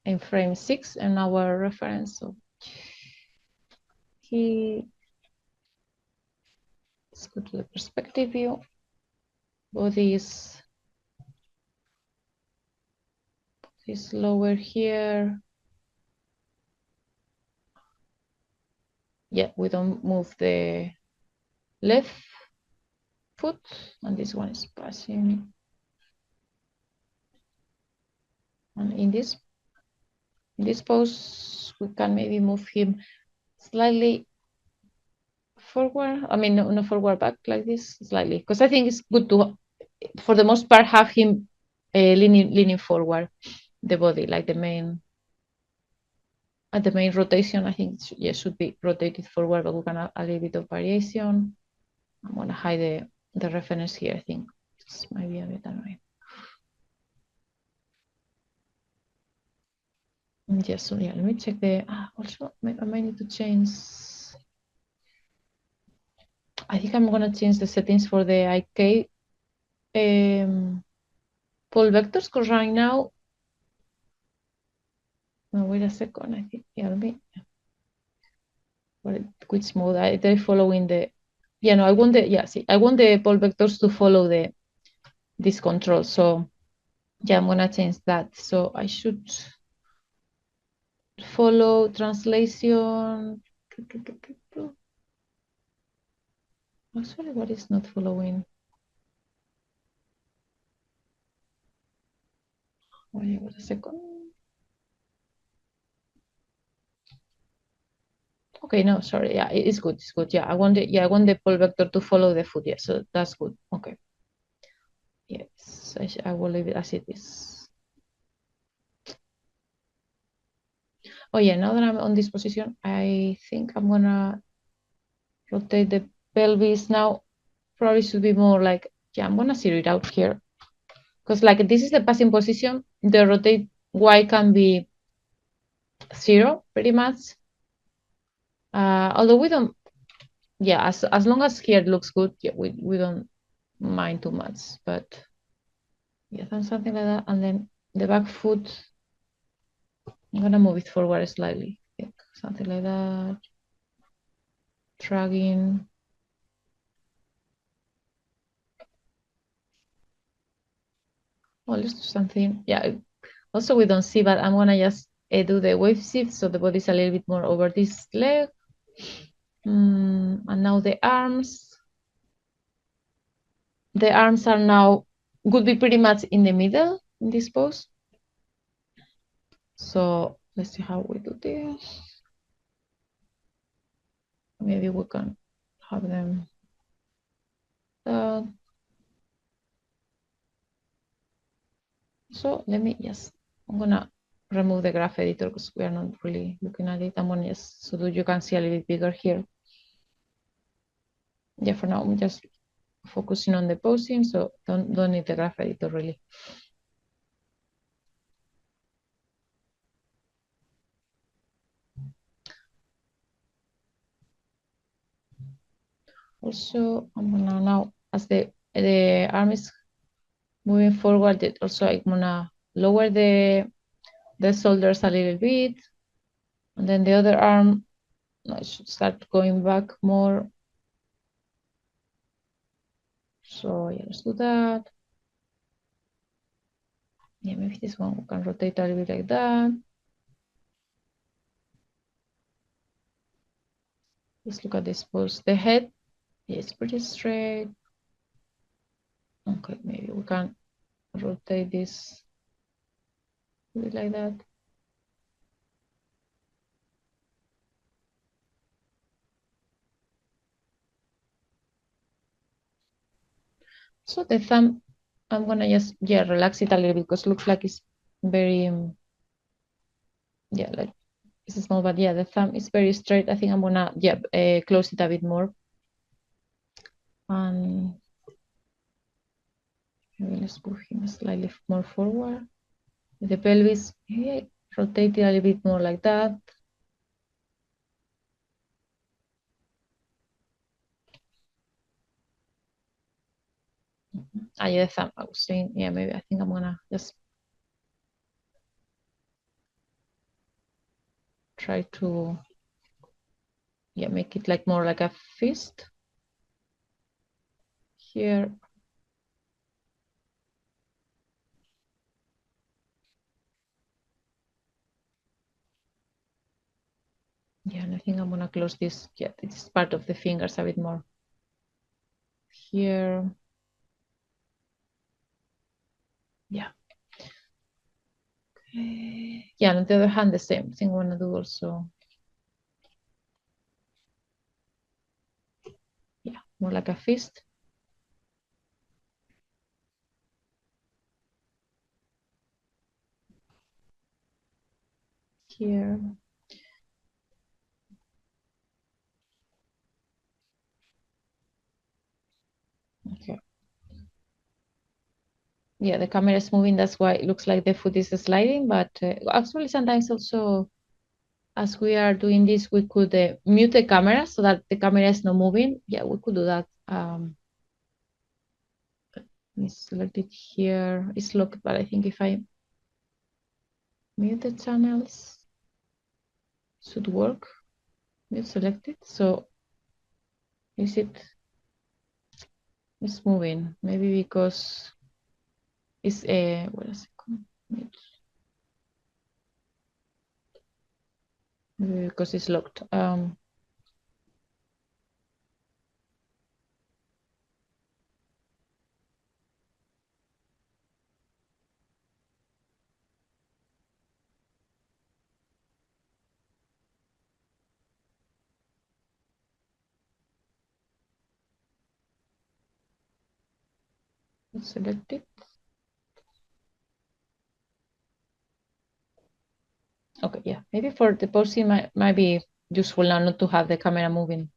in frame 6 and our reference. So let's go to the perspective view. Body is lower here. Yeah, we don't move the left foot, and this one is passing. And in this pose, we can maybe move him slightly forward. I mean, no forward, back like this, slightly, because I think it's good to, for the most part, have him leaning forward, the body, like the main rotation. I think should be rotated forward, but we can add a little bit of variation. I'm gonna hide the reference here. I think This might be a bit annoying. Yes, so yeah, let me check the, also, I might need to change, I think I'm gonna change the settings for the IK pole vectors, because right now, no, wait a second, I think, yeah, let me, which mode, they're following the, yeah, no, I want the, yeah, see, I want the pole vectors to follow this control, so, yeah, I'm gonna change that, so I should follow translation. Actually, what is not following? Wait a second. Okay, no, sorry. Yeah, it's good. It's good. Yeah, I want the pole vector to follow the foot. Yeah, so that's good. Okay. Yes, I will leave it as it is. Oh yeah, now that I'm on this position, I think I'm gonna rotate the pelvis now. Probably should be more like, yeah, I'm gonna zero it out here. Because like this is the passing position, the rotate Y can be 0 pretty much. Although we don't, yeah, as long as here it looks good, yeah, we don't mind too much. But yeah, then something like that. And then the back foot, I'm gonna move it forward slightly. I think something like that. Dragging. Well, let's do something. Yeah. Also, we don't see, but I'm gonna just do the wave shift so the body's a little bit more over this leg. And now the arms. The arms are now would be pretty much in the middle in this pose. So let's see how we do this. Maybe we can have them. So let me, yes, I'm gonna remove the graph editor because we are not really looking at it. I'm gonna just, so that you can see a little bit bigger here. Yeah, for now, I'm just focusing on the posing, so don't need the graph editor really. Also, I'm gonna now, as the arm is moving forward, also I'm gonna lower the shoulders a little bit, and then the other arm, I should start going back more. So yeah, let's do that. Yeah, maybe this one we can rotate a little bit like that. Let's look at this pose. The head is pretty straight. Okay, maybe we can rotate this a bit like that. So the thumb, I'm gonna just relax it a little bit because it looks like it's very like it's small, but yeah, the thumb is very straight. I think I'm gonna close it a bit more. And maybe let's move him slightly more forward. The pelvis, rotate it a little bit more like that. Yeah, the thumb, I was saying, yeah, maybe I think I'm gonna just try to make it like more like a fist here. Yeah, and I think I'm gonna close this. Yeah, this is part of the fingers a bit more here. Yeah. Okay. Yeah, and on the other hand, the same thing I wanna do also. Yeah, more like a fist. Here. Okay. yeah, the camera is moving. That's why it looks like the foot is sliding. But actually, sometimes also, as we are doing this, we could mute the camera so that the camera is not moving. Yeah, we could do that. Let me select it here. It's locked, but I think if I mute the channels, should work. Mute selected. So is it? It's moving. Maybe because it's what is it called? Mute. Maybe because it's locked. Select it. Okay, yeah. Maybe for the posting might be useful now not to have the camera moving.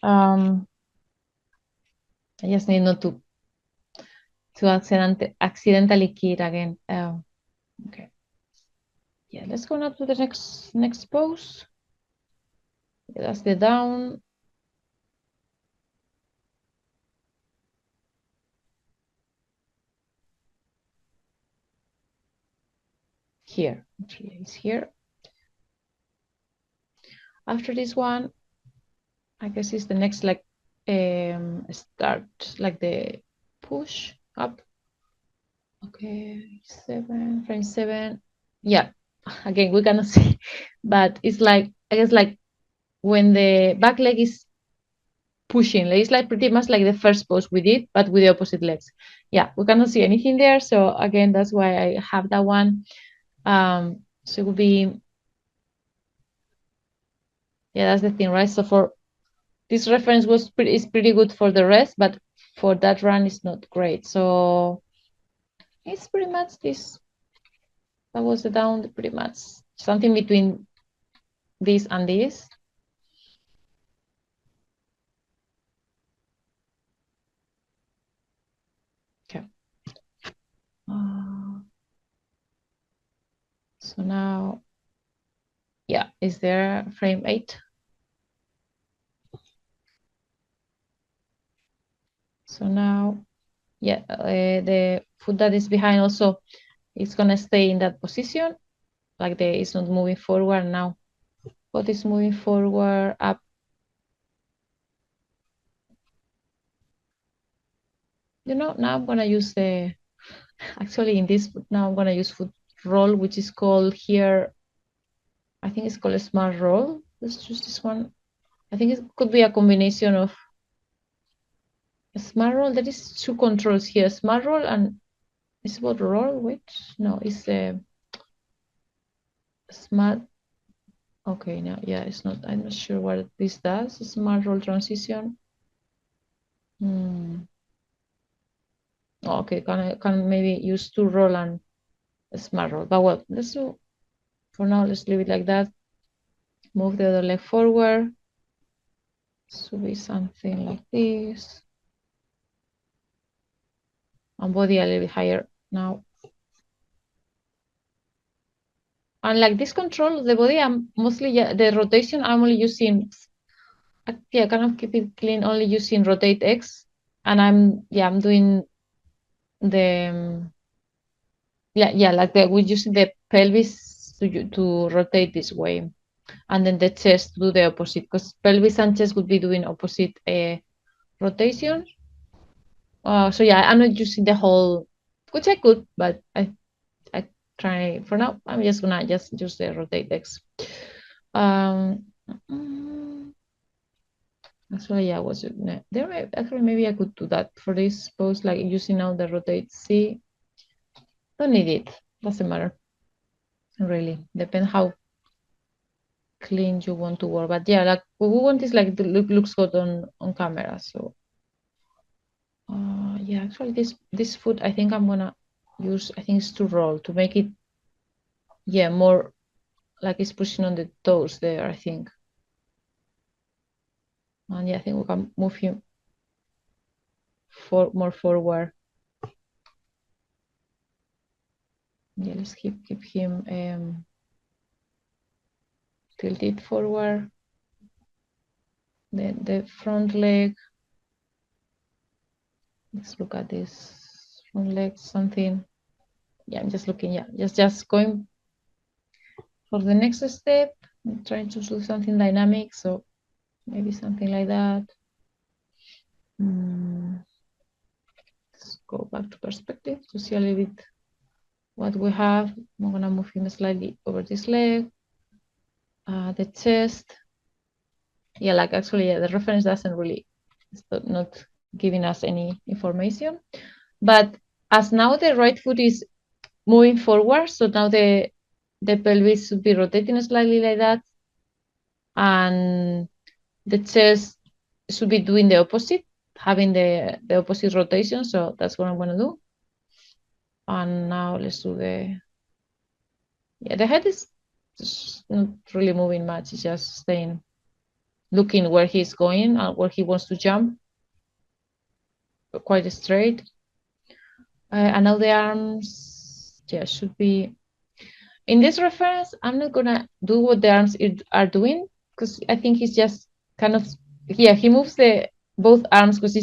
I just need not to accidentally key it again. Okay. Yeah, let's go now to the next pose. That's the down. Here, actually, it's here. After this one, I guess it's the next like start, like the push up. Okay, frame 7. Yeah, again, we cannot see, but it's like, I guess, like when the back leg is pushing, it's like pretty much like the first pose we did, but with the opposite legs. Yeah, we cannot see anything there. So again, that's why I have that one. So it would be, yeah, that's the thing, right? So for this reference is pretty good for the rest, but for that run, it's not great. So it's pretty much this. That was the down, pretty much something between this and this. Okay. So now, yeah, is there frame 8? So now, yeah, the foot that is behind also is gonna stay in that position, like it's not moving forward now. But it's moving forward up. You know, now I'm gonna use actually in this foot, now I'm gonna use foot roll, which is called here, I think it's called a smart roll. Let's choose this one. I think it could be a combination of a smart roll. There is 2 controls here, smart roll and it's about roll, which no, it's a smart. Okay, no, yeah, it's not. I'm not sure what this does. Smart roll transition. Okay, can maybe use 2 roll and a smart roll, but well, let's do for now. Let's leave it like that. Move the other leg forward. Should be something like this. And body a little bit higher now. And like this control, the body, I'm mostly, the rotation, I'm only using, yeah, kind of keep it clean, only using rotate X. And I'm doing the, like we're using the pelvis to rotate this way. And then the chest to do the opposite, because pelvis and chest would be doing opposite rotation. So yeah, I'm not using the whole, which I could, but I try for now. I'm just gonna use the rotate X. Actually, yeah, was it there? Actually, maybe I could do that for this pose, like using now the rotate C. Don't need it. Doesn't matter. Really, depend how clean you want to work. But yeah, like what we want is like the looks good on camera. So yeah, actually this foot I think I'm gonna use. I think it's to roll to make it, yeah, more like it's pushing on the toes there, I think. And yeah, I think we can move him more forward. Yeah, let's keep him tilted forward. The front leg. Let's look at this front leg, something. Yeah, I'm just looking. Yeah, just going for the next step. I'm trying to do something dynamic, so maybe something like that. Let's go back to perspective to see a little bit what we have. I'm gonna move him slightly over this leg, the chest. Yeah, like actually, yeah, the reference doesn't really, it's not giving us any information. But as now the right foot is moving forward, so now the pelvis should be rotating slightly like that, and the chest should be doing the opposite, having the opposite rotation. So that's what I'm gonna do. And now let's do the head is just not really moving much. It's just staying, looking where he's going and where he wants to jump. Quite straight. And now the arms, yeah, should be. In this reference, I'm not gonna do what the arms are doing because I think he's just kind of, yeah, he moves the both arms because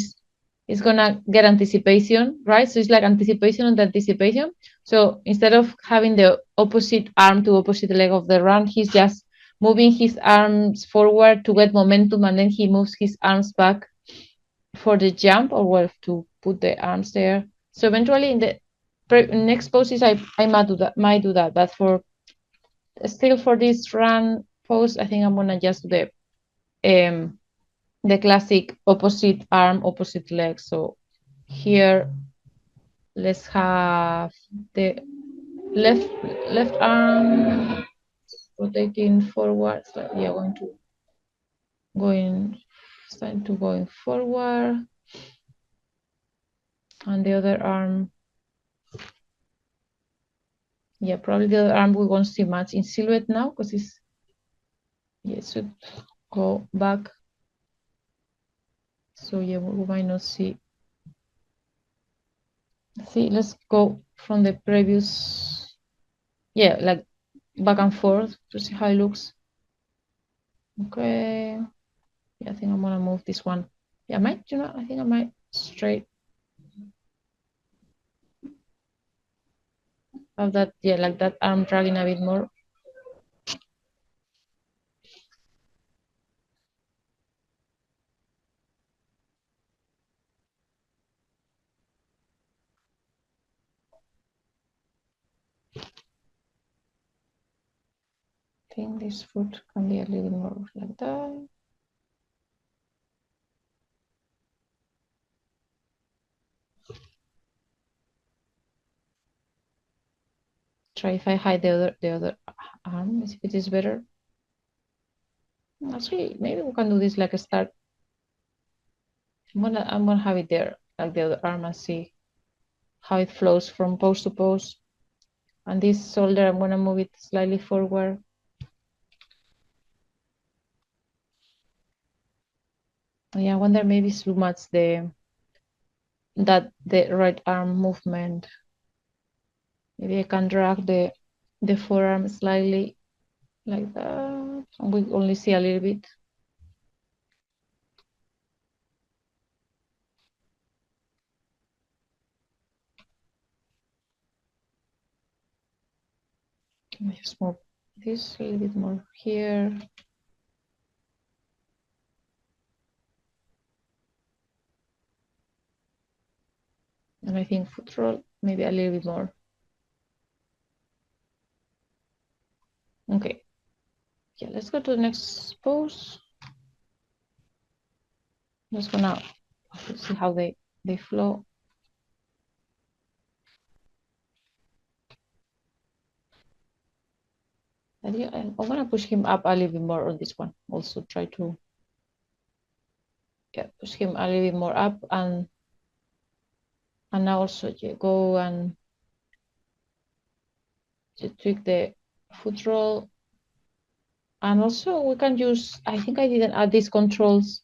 he's gonna get anticipation, right? So it's like anticipation on the anticipation. So instead of having the opposite arm to opposite leg of the run, he's just moving his arms forward to get momentum, and then he moves his arms back for the jump, or well, to put the arms there. So eventually in the next poses, I might do that, but for still for this run pose, I think I'm gonna just do the classic opposite arm, opposite leg. So here, let's have the left arm rotating forward. So yeah, starting to going forward, and the other arm. Yeah, probably the other arm we won't see much in silhouette now because it should go back. So yeah, we might not see. Let's go from the previous, yeah, like back and forth to see how it looks. Okay. Yeah, I think I'm gonna move this one. Yeah, I think I might straight have that, yeah, like that arm dragging a bit more. I think this foot can be a little more like that. Try if I hide the other arm, if it is better. Actually, maybe we can do this like a start. I'm gonna have it there, like the other arm, and see how it flows from pose to pose. And this shoulder, I'm gonna move it slightly forward. Yeah, I wonder maybe it's too much the right arm movement. Maybe I can drag the forearm slightly like that. And we only see a little bit. Let me just move this a little bit more here. And I think foot roll, maybe a little bit more. Okay. Yeah, let's go to the next pose. Just gonna see how they flow. I'm gonna push him up a little bit more on this one. Also try to push him a little bit more up, and now also go and tweak the foot roll. And also we can use, I think I didn't add these controls.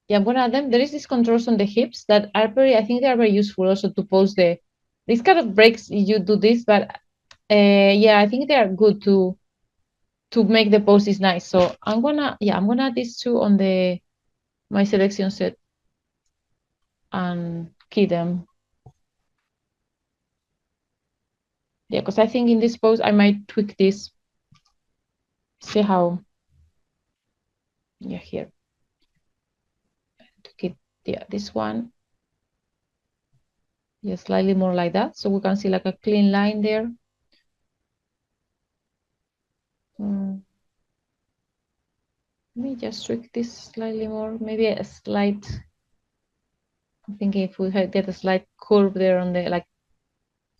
Yeah, I'm gonna add them. There is these controls on the hips that are I think they are very useful also to pose this kind of breaks if you do this, but yeah, I think they are good to make the poses nice. So I'm gonna add these two on my selection set and key them. Yeah, because I think in this pose I might tweak this. See how, yeah, here. Tweak it, yeah, this one. Yeah, slightly more like that. So we can see like a clean line there. Let me just tweak this slightly more. Maybe a slight, I'm thinking if we get a slight curve there on the, like,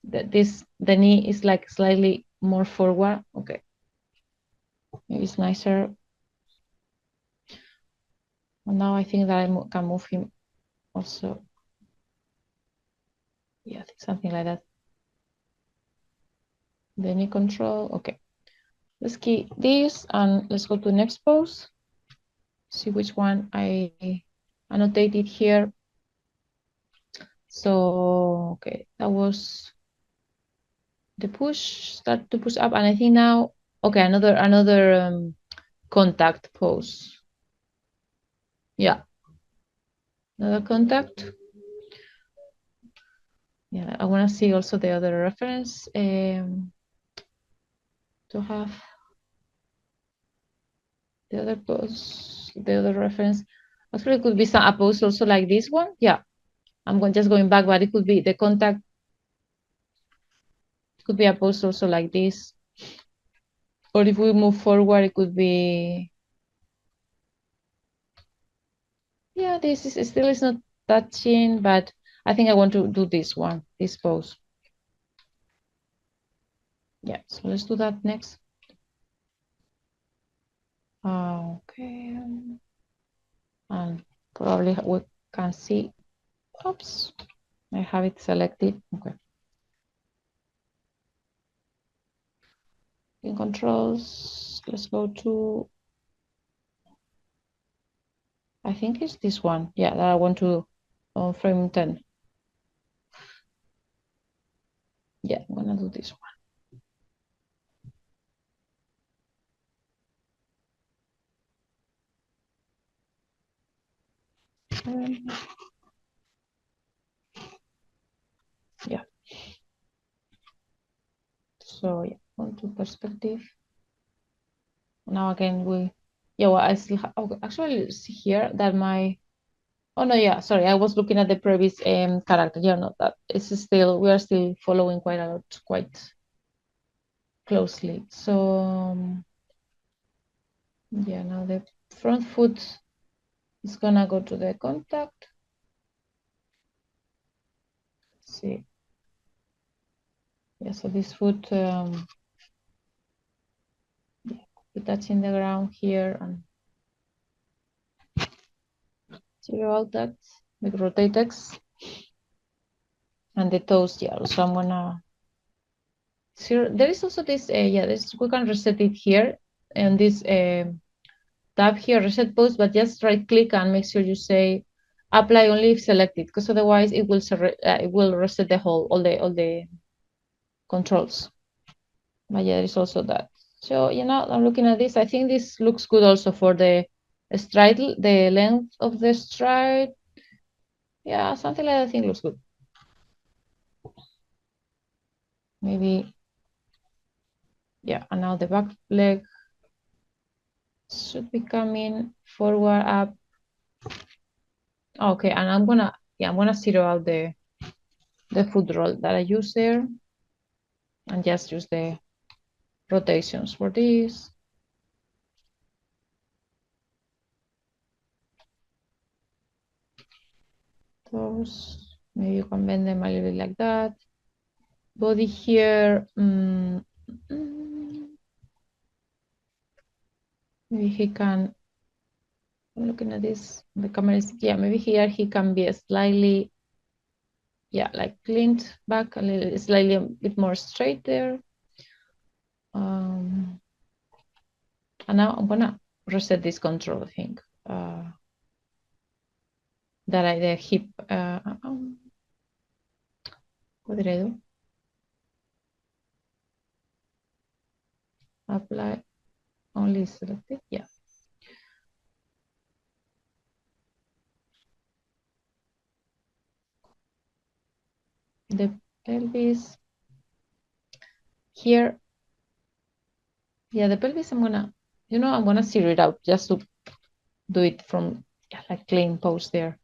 the knee is like slightly more forward. Okay. Maybe it's nicer. And now I think that I can move him also. Yeah, I think something like that. The knee control. Okay. Let's key this and let's go to the next pose. See which one I annotated here. So, okay, that was the push, start to push up. And I think now, okay, another contact pose. Yeah. Another contact. Yeah, I want to see also the other reference to have the other pose, the other reference. Actually, it could be a pose also like this one. Yeah, I'm just going back, but it could be the contact. It could be a pose also like this. Or if we move forward, it could be, yeah, this is still is not touching, but I think I want to do this one, this pose. Yeah, so let's do that next. Okay. And probably we can see, oops, I have it selected. Okay. In controls, let's go to, I think it's this one. Yeah, that I want to frame 10. Yeah, I'm gonna do this one. Yeah. So yeah, on to perspective. Now again well, I still actually see here that my, oh no, yeah, sorry, I was looking at the previous character. Yeah, no, that is still, we are still following quite closely. So yeah, now the front foot is gonna go to the contact. Let's see. Yeah, so this foot touching the ground here and zero out that with rotate X. And the toes, yeah, so I'm gonna zero. There is also this, yeah, this, we can reset it here and this tab here, reset pose, but just right click and make sure you say apply only if selected, because otherwise it will reset the whole, all the controls. But yeah, there is also that. So, you know, I'm looking at this. I think this looks good also for the stride, the length of the stride. Yeah, something like that I think looks good. Maybe, yeah, and now the back leg should be coming forward up. Okay, and I'm gonna zero out the foot roll that I use there and just use the rotations for this. Those, maybe you can bend them a little bit like that. Body here, maybe he can, I'm looking at this, the camera is, yeah, maybe here he can be a slightly, yeah, like leaned back a little, slightly a bit more straight there. And now I'm gonna reset this control, I think. That the hip, what did I do? apply only selected. Yeah. The pelvis here. Yeah, the pelvis I'm gonna zero it out just to do it from like clean pose there.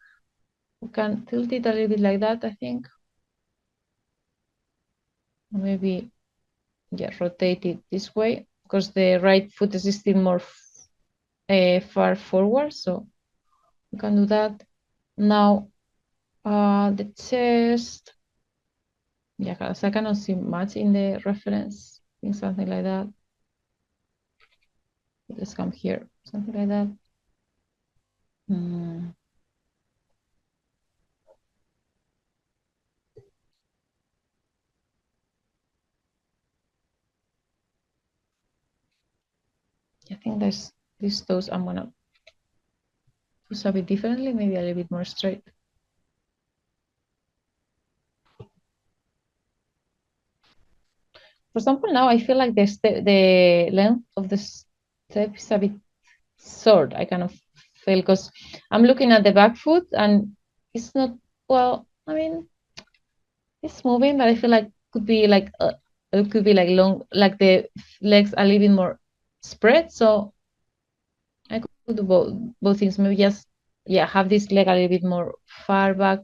We can tilt it a little bit like that, I think. Maybe, yeah, rotate it this way because the right foot is still more far forward, so we can do that. Now, the chest, yeah, because I cannot see much in the reference. I think something like that. Let's come here, something like that. I think there's these toes I'm gonna push a bit differently, maybe a little bit more straight. For example, now I feel like the length of the step is a bit short. I kind of feel because I'm looking at the back foot and it's not, well, I mean, it's moving, but I feel like it could be like long, like the legs a little bit more spread. So I could do both things. Maybe just, yeah, have this leg a little bit more far back.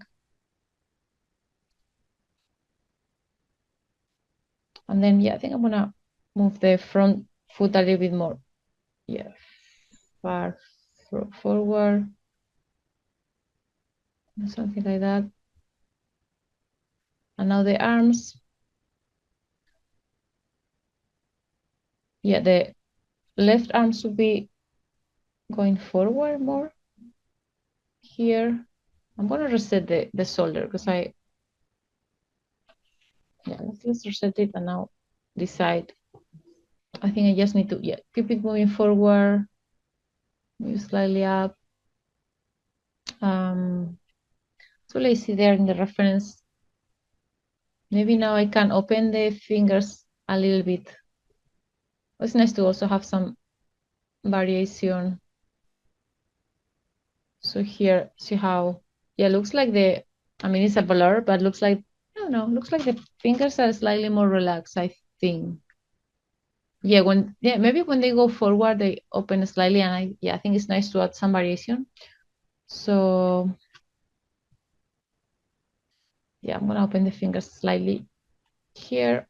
And then, yeah, I think I'm gonna move the front foot a little bit more, yeah, far forward, something like that. And now the arms. Yeah, the left arm should be going forward more here. I'm gonna reset the shoulder because let's reset it and now decide. I think I just need to, yeah, keep it moving forward, move slightly up. So let's see there in the reference. Maybe now I can open the fingers a little bit. It's nice to also have some variation. So here, see how, yeah, looks like I mean, it's a blur, but looks like, I don't know, looks like the fingers are slightly more relaxed, I think. Yeah, maybe when they go forward, they open slightly, and I think it's nice to add some variation. So, yeah, I'm gonna open the fingers slightly here.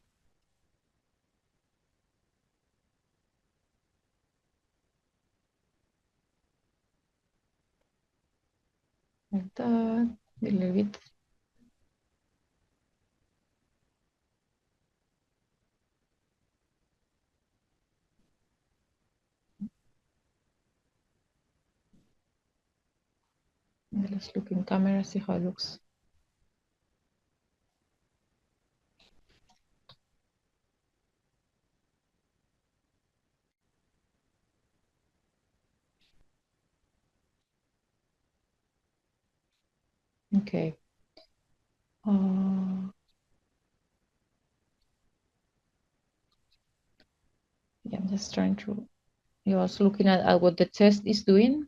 Like that, a little bit. Let's look in camera, see how it looks. Okay. Yeah, I'm just trying to, you're also looking at what the chest is doing.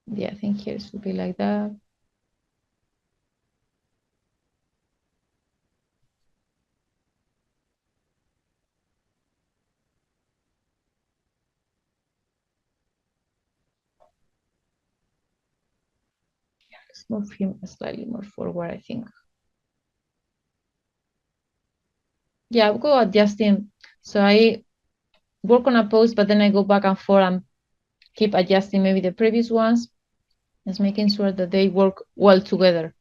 Yeah, I think here it should be like that. Yeah, let's move him slightly more forward, I think. Yeah, I'll go adjusting. So I work on a pose, but then I go back and forth and keep adjusting maybe the previous ones, just making sure that they work well together.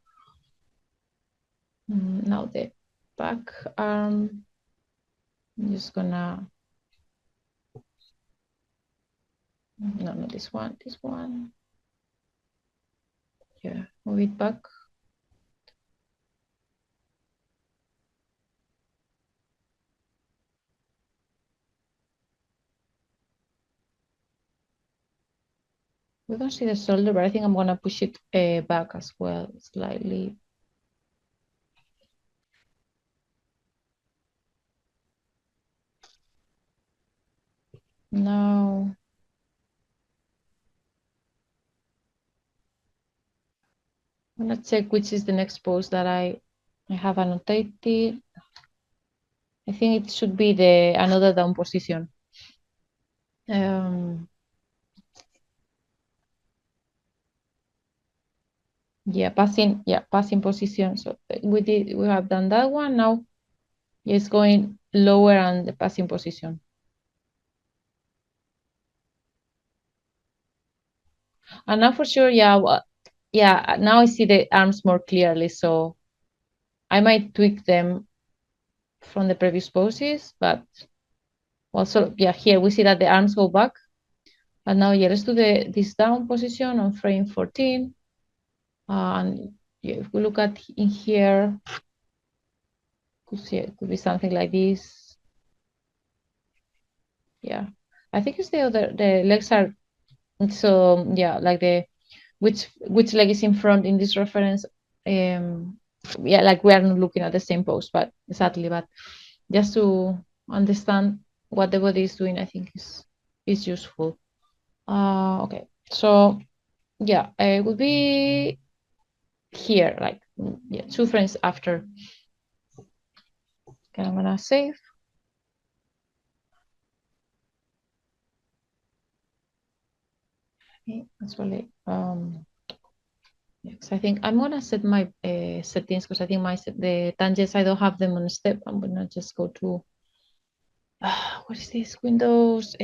Now the back arm, I'm just gonna, no, not this one, this one. Yeah, move it back. We don't see the shoulder, but I think I'm gonna push it back as well, slightly. Now I'm gonna check which is the next pose that I have annotated. I think it should be the another down position. Yeah, passing position. So we have done that one. Now it's going lower on the passing position. And now for sure, yeah, now I see the arms more clearly, so I might tweak them from the previous poses, but also, yeah, here we see that the arms go back. And now, yeah, let's do this down position on frame 14. And yeah, if we look at in here, it could be something like this. Yeah, I think it's the legs are, so yeah, like which leg is in front in this reference. Yeah, like we are not looking at the same pose, but exactly, but just to understand what the body is doing, I think is useful. Okay, so yeah, it would be here, like, yeah, 2 frames after. Okay, I'm gonna save. Okay, actually, yes, I think I'm gonna set my settings, because I think the tangents, I don't have them on step. I'm gonna just go to what is this? Windows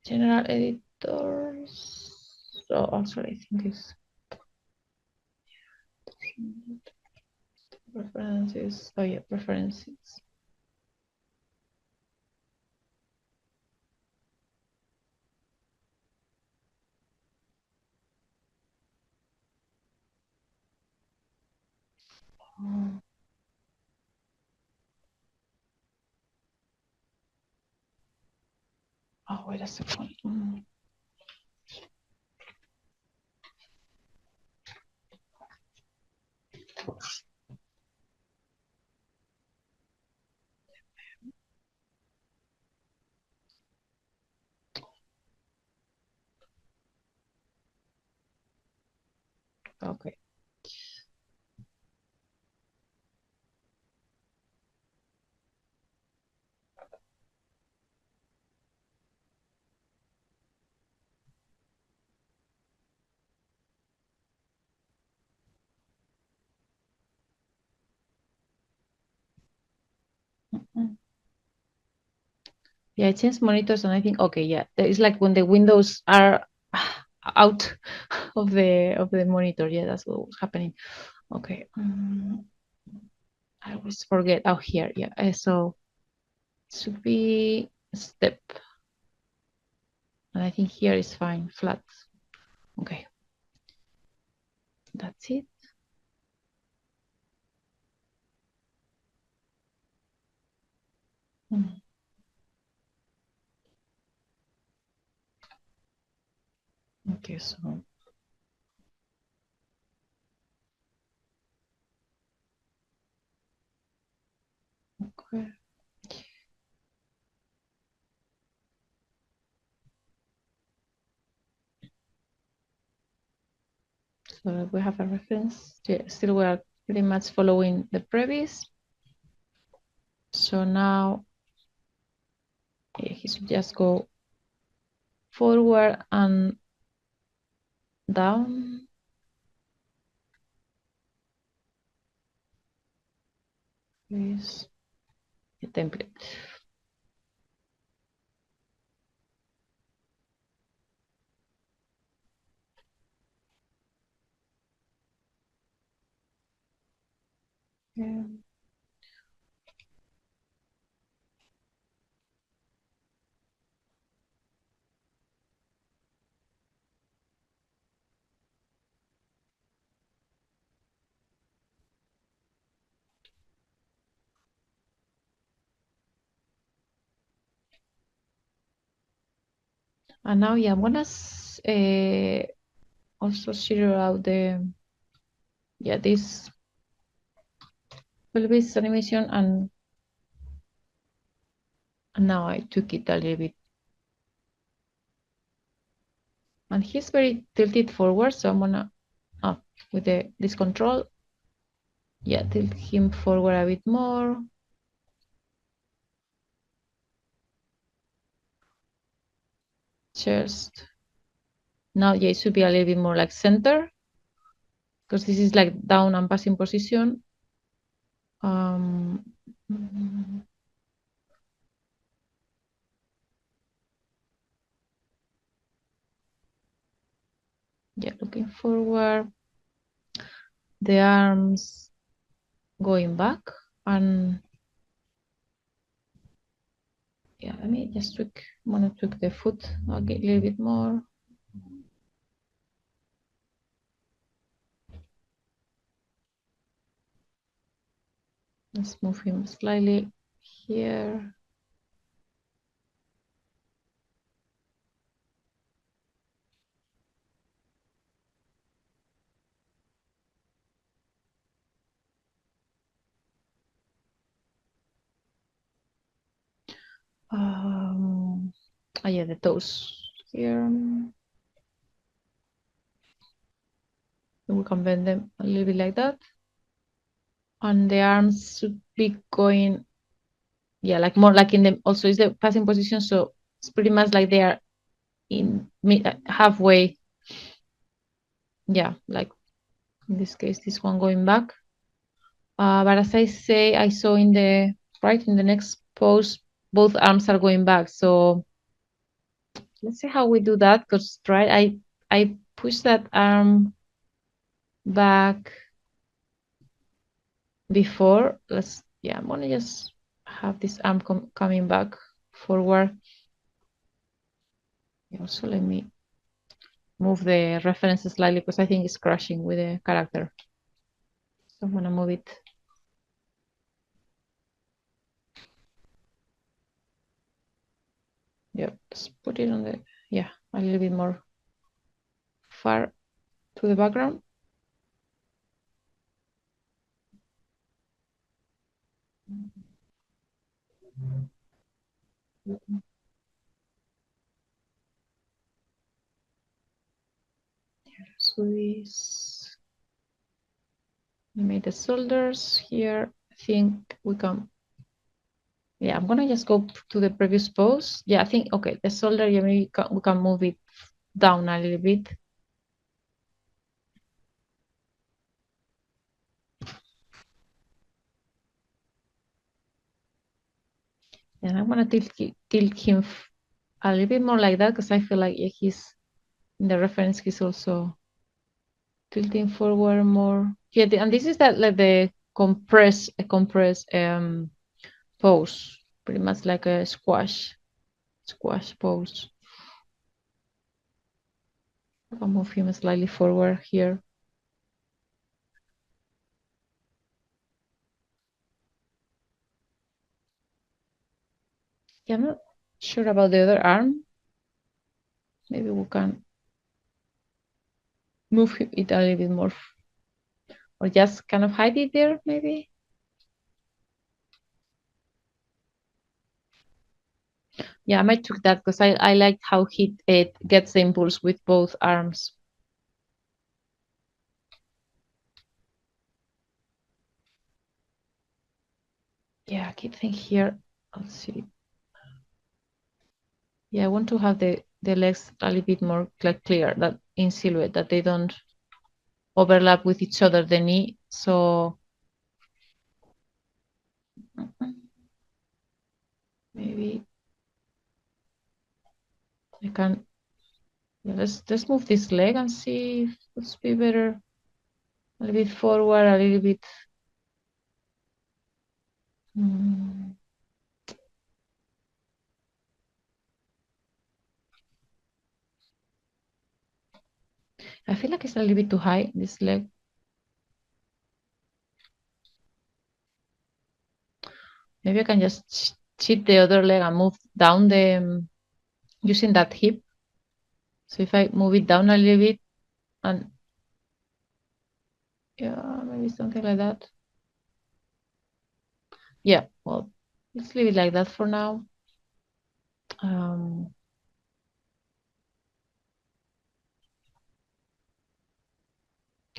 general editors. So actually, I think it's preferences. Oh yeah, preferences. Oh, wait a second. Okay. Yeah, I changed monitors, and I think, okay, yeah, it's like when the windows are out of the monitor. Yeah, that's what was happening. Okay. I always forget. Oh, here. Yeah. So it should be step. And I think here is fine. Flat. Okay. That's it. Okay, so okay. So we have a reference. Yeah, still we are pretty much following the previous. So now he should just go forward and down. Is the template. Yeah. And now, yeah, I'm gonna also zero out this pelvis animation, and And now I took it a little bit. And he's very tilted forward, so I'm gonna, with this control, yeah, tilt him forward a bit more. Just now, yeah, it should be a little bit more like center, because this is like down and passing position. Yeah, looking forward. The arms going back, and yeah, let me just tweak. I'm gonna tweak the foot a little bit more. Let's move him slightly here. Yeah, the toes here. We can bend them a little bit like that. And the arms should be going, yeah, like more like in the, also is the passing position. So it's pretty much like they are in halfway. Yeah, like in this case, this one going back. But as I say, I saw in the next pose, both arms are going back. So let's see how we do that. Because I push that arm back before. I'm gonna just have this arm coming back forward. Also, let me move the reference slightly because I think it's crashing with the character. So I'm gonna move it. Yep, let's put it on the, a little bit more far to the background. So this, we made the shoulders here. I think we can, I'm gonna just go to the previous pose. Yeah, I think, okay, the shoulder, maybe we can move it down a little bit. And I'm gonna tilt him a little bit more like that because I feel like he's in the reference. He's also tilting forward more. Yeah, and this is that like the compress pose, pretty much like a squash pose. I'll move him slightly forward here. Yeah, I'm not sure about the other arm. Maybe we can move it a little bit more, or just kind of hide it there, maybe. Yeah, I might took that because I like how it gets the impulse with both arms. Yeah, I keep thinking here. Let's see. Yeah, I want to have the legs a little bit more clear, that in silhouette, that they don't overlap with each other, the knee. So maybe I can. Yeah, let's move this leg and see if it's be better. A little bit forward, a little bit. I feel like it's a little bit too high, this leg. Maybe I can just cheat the other leg and move down the using that hip. So if I move it down a little bit and yeah, maybe something like that. Yeah, well, let's leave it like that for now. You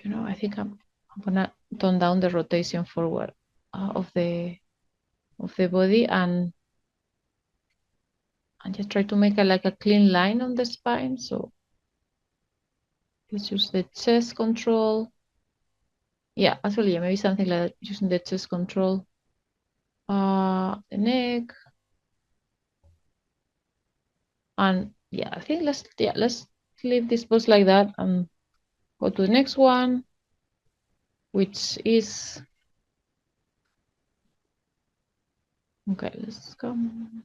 know, I think I'm gonna tone down the rotation forward of the body and just try to make like a clean line on the spine. So let's use the chest control. Yeah, actually, yeah, maybe something like that, using the chest control. The neck. And yeah, I think let's leave this pose like that and go to the next one, which is okay. Let's come.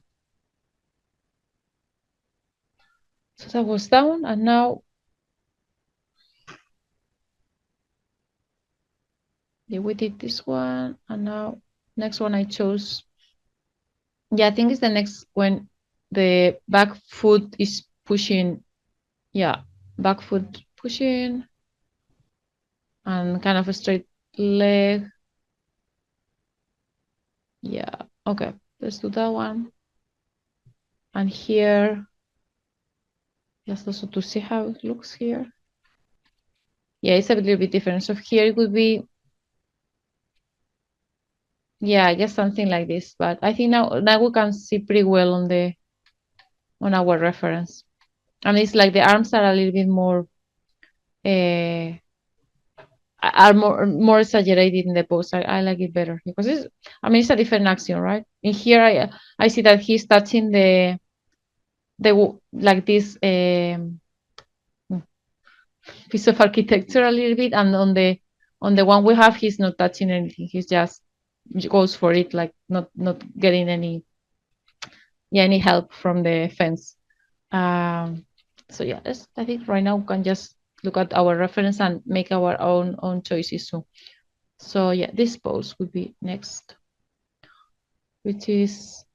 So that was down, and now yeah, we did this one, and now next one I chose. Yeah, I think it's the next when the back foot is pushing. Yeah, back foot pushing, and kind of a straight leg. Yeah, okay, let's do that one. And here, just also to see how it looks here. Yeah, it's a little bit different. So here it would be, yeah, just something like this. But I think now we can see pretty well on our reference. And it's like the arms are a little bit more are more exaggerated in the pose. I like it better because it's a different action, right? In here I see that he's touching the like this piece of architecture a little bit, and on the one we have, he's not touching anything. He's just goes for it, like not getting any help from the fence. So yeah, I think right now we can just look at our reference and make our own choices. So yeah, this pose would be next, which is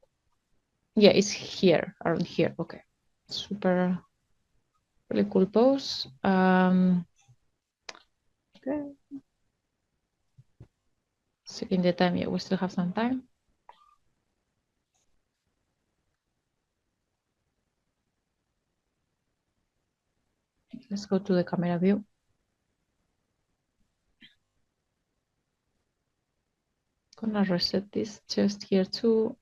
it's here, around here. Okay, super, really cool pose. Okay. Checking the time. Yeah, we still have some time. Let's go to the camera view. Gonna reset this chest here too.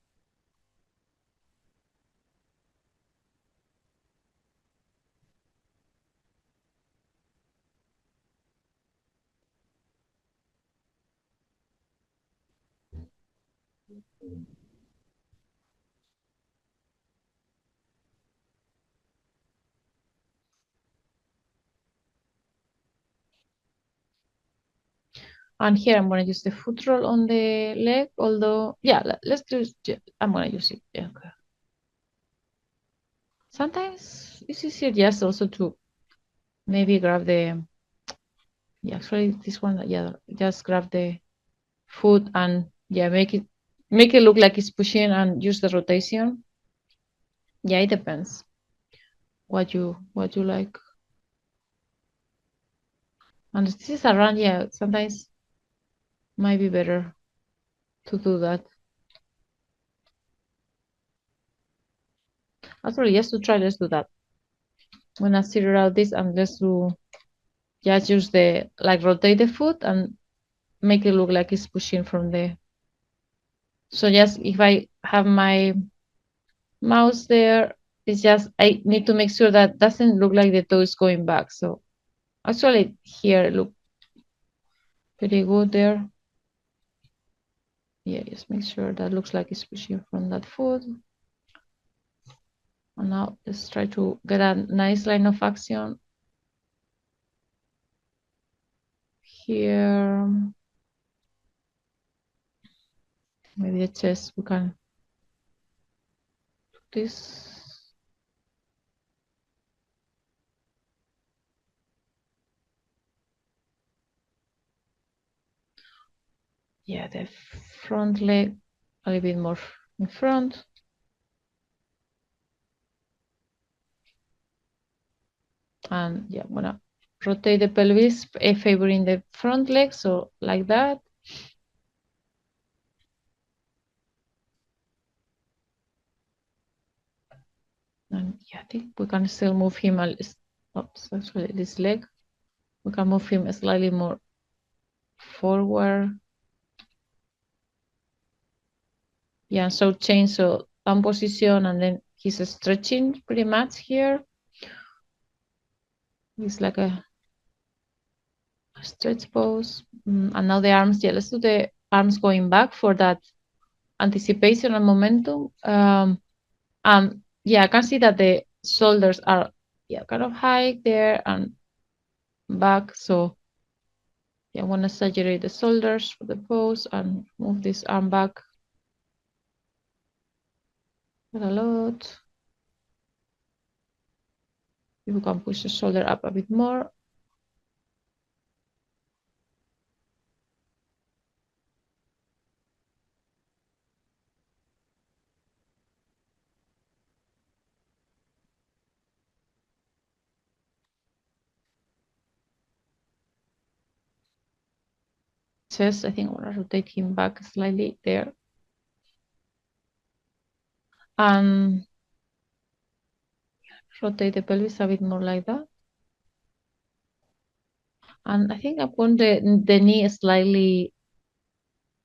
And here I'm gonna use the foot roll on the leg, although yeah, let's do, I'm gonna use it. Yeah, okay. Sometimes it's easier just also to maybe grab the, yeah, actually this one, yeah, just grab the foot and yeah, make it look like it's pushing and use the rotation. Yeah, it depends what you like. And this is around, yeah, sometimes might be better to do that. Actually, just to try, let's do that. I'm gonna zero out this and let's do, just use the, like, rotate the foot and make it look like it's pushing from the, so just if I have my mouse there, it's just, I need to make sure that doesn't look like the toe is going back. So actually here, look pretty good there. Yeah, just make sure that looks like it's pushing from that foot. And now let's try to get a nice line of action here. Maybe the chest, we can do this. Yeah, the front leg a little bit more in front. And yeah, I'm gonna rotate the pelvis, favoring the front leg, so like that. Yeah, I think we can still move him oops, actually this leg. We can move him slightly more forward. Yeah, so change so arm position, and then he's stretching pretty much here. It's like a stretch pose. And now the arms, yeah, let's do the arms going back for that anticipation and momentum. Yeah, I can see that the shoulders are kind of high there and back. So yeah, I want to exaggerate the shoulders for the pose and move this arm back a lot. You can push the shoulder up a bit more. Chest, I think I want to rotate him back slightly there. And rotate the pelvis a bit more like that. And I think I want the knee slightly,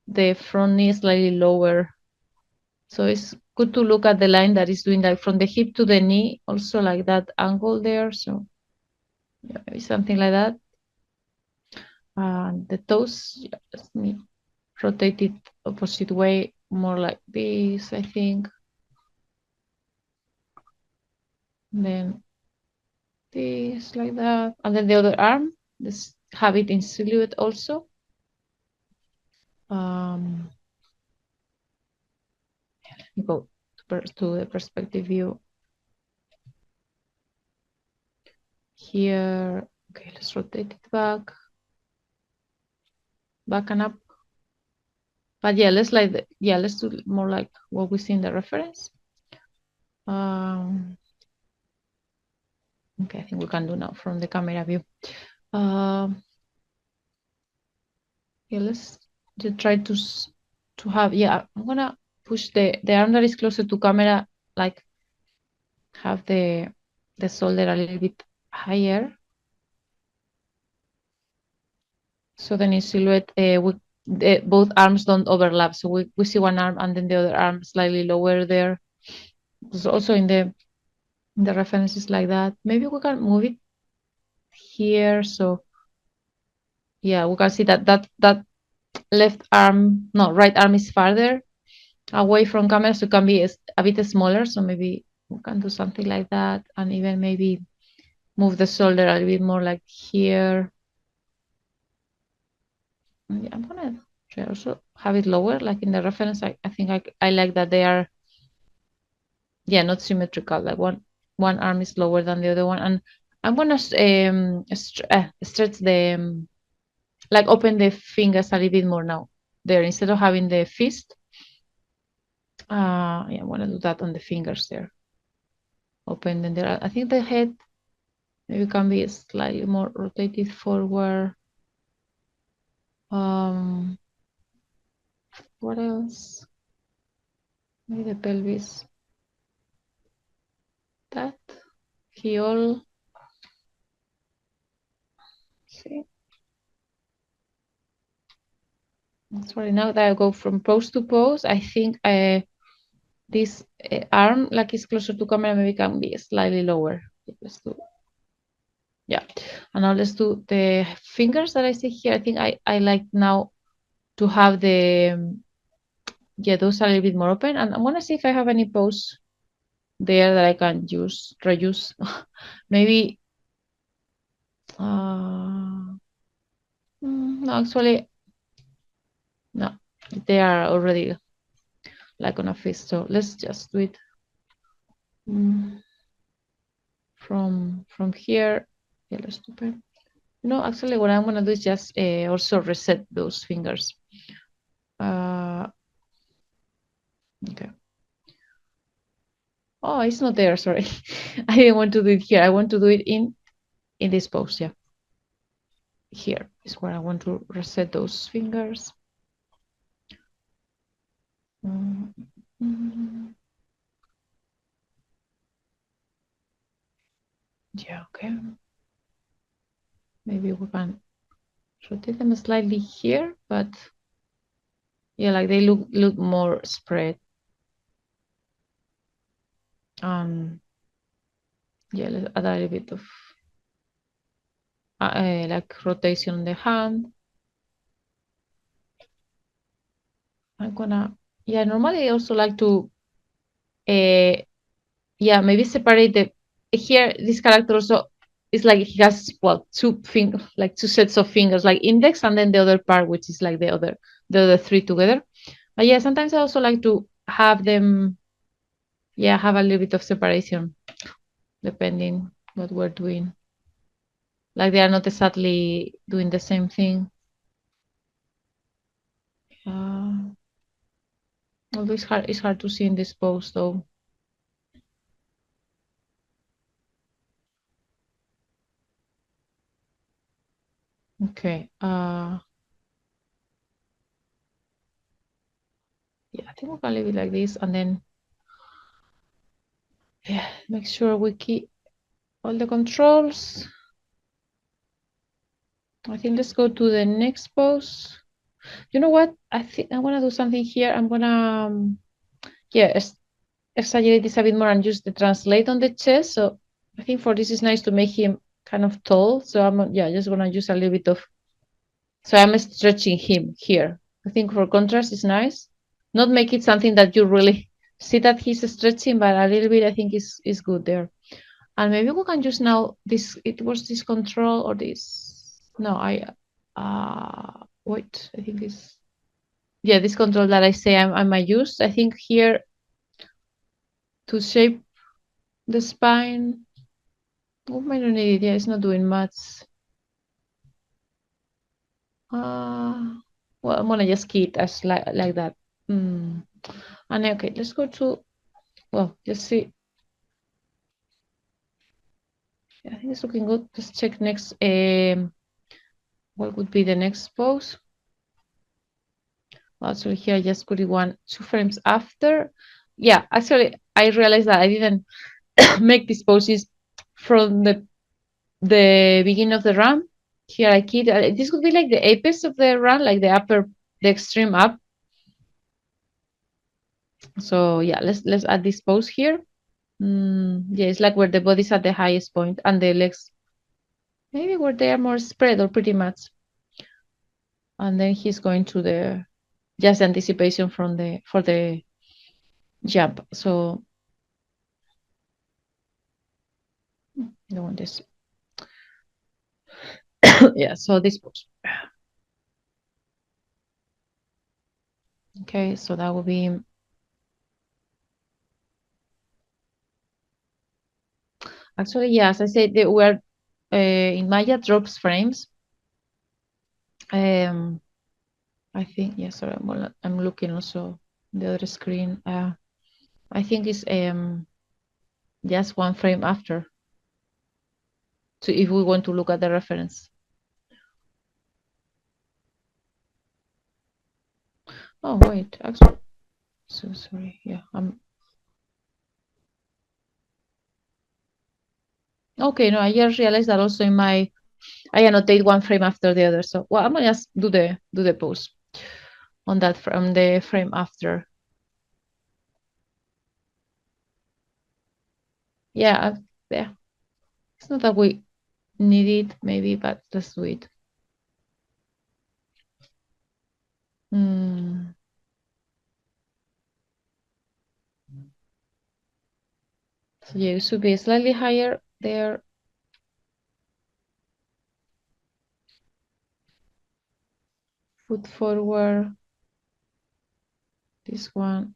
the front knee slightly lower. So it's good to look at the line that is doing like from the hip to the knee, also like that angle there. So yeah, maybe something like that. And the toes, yeah, let me rotate it opposite way, more like this, I think. Then this, like that. And then the other arm, let's have it in silhouette also. Let me go to the perspective view. Here, okay, let's rotate it back and up. But yeah, let's do more like what we see in the reference. Okay, I think we can do now from the camera view. Yeah, let's just try to have, yeah, I'm gonna push the arm that is closer to camera, like have the shoulder a little bit higher. So then in silhouette, both arms don't overlap. So we see one arm and then the other arm slightly lower there. So also in the references like that. Maybe we can move it here. So yeah, we can see that right arm is farther away from camera, so it can be a bit smaller. So maybe we can do something like that, and even maybe move the shoulder a little bit more like here. Yeah, I'm gonna try also have it lower, like in the reference. I think I like that they are, yeah, not symmetrical. Like one arm is lower than the other one, and I'm gonna stretch the like open the fingers a little bit more now. There, instead of having the fist, yeah, I want to do that on the fingers there. Open them there. I think the head maybe can be slightly more rotated forward. What else? Maybe the pelvis. That heel. See. Sorry, now that I go from pose to pose, I think this arm, like it's closer to camera, maybe can be slightly lower. Let's do. Yeah, and now let's do the fingers that I see here. I think I like now to have the those a little bit more open, and I'm gonna see if I have any pose there that I can reuse. Maybe no, actually no, they are already like on a fist, so let's just do it from here. Yeah, let's do it. No, actually what I'm gonna do is just also reset those fingers. Okay. Oh, it's not there, sorry. I didn't want to do it here. I want to do it in this pose, yeah. Here is where I want to reset those fingers. Yeah, okay. Maybe we can rotate them slightly here, but yeah, like they look more spread. Yeah, let's add a little bit of like rotation on the hand. I'm gonna, yeah, normally I also like to, yeah, maybe separate the, here, this character also is like he has, well, two sets of fingers, like index and then the other part, which is like the other three together. But yeah, sometimes I also like to have them, yeah, have a little bit of separation, depending what we're doing. Like they are not exactly doing the same thing. Although it's hard to see in this post though. Okay. Yeah, I think we can leave it like this, and then yeah, make sure we keep all the controls. I think let's go to the next pose. You know what? I think I want to do something here. I'm gonna yeah, exaggerate this a bit more and use the translate on the chest. So I think for this is nice to make him kind of tall. So I'm just gonna use a little bit of. So I'm stretching him here. I think for contrast is nice. Not make it something that you really see that he's stretching, but a little bit I think is good there. And maybe we can use now this, it was this control or this, no, wait, I think it's, yeah, this control that I say I might use. I think here to shape the spine, we might not need it, yeah, it's not doing much. Well, I'm gonna just keep it as like that. And okay, let's go to, well, just see. Yeah, I think it's looking good. Let's check next. What would be the next pose? Well, actually, here I just put it 2 frames after. Yeah, actually, I realized that I didn't make these poses from the beginning of the run. Here I keep this would be like the apex of the run, like the extreme up. So yeah, let's add this pose here. Yeah, it's like where the body's at the highest point and the legs maybe where they are more spread or pretty much. And then he's going to the just anticipation for the jump. So I don't want this. Yeah, so this pose. Okay, so that will be actually, yeah, as I said, we're in Maya drops frames. I think, yeah, sorry, I'm looking also the other screen. I think it's just 1 frame after. So if we want to look at the reference. Oh wait, actually, so sorry. Yeah, okay. No, I just realized that also in my I annotate 1 frame after the other. So well, I'm gonna just do the pose on that from the frame after. Yeah, yeah. It's not that we need it, maybe, but let's do it. So yeah, it should be slightly higher there. Foot forward. This one.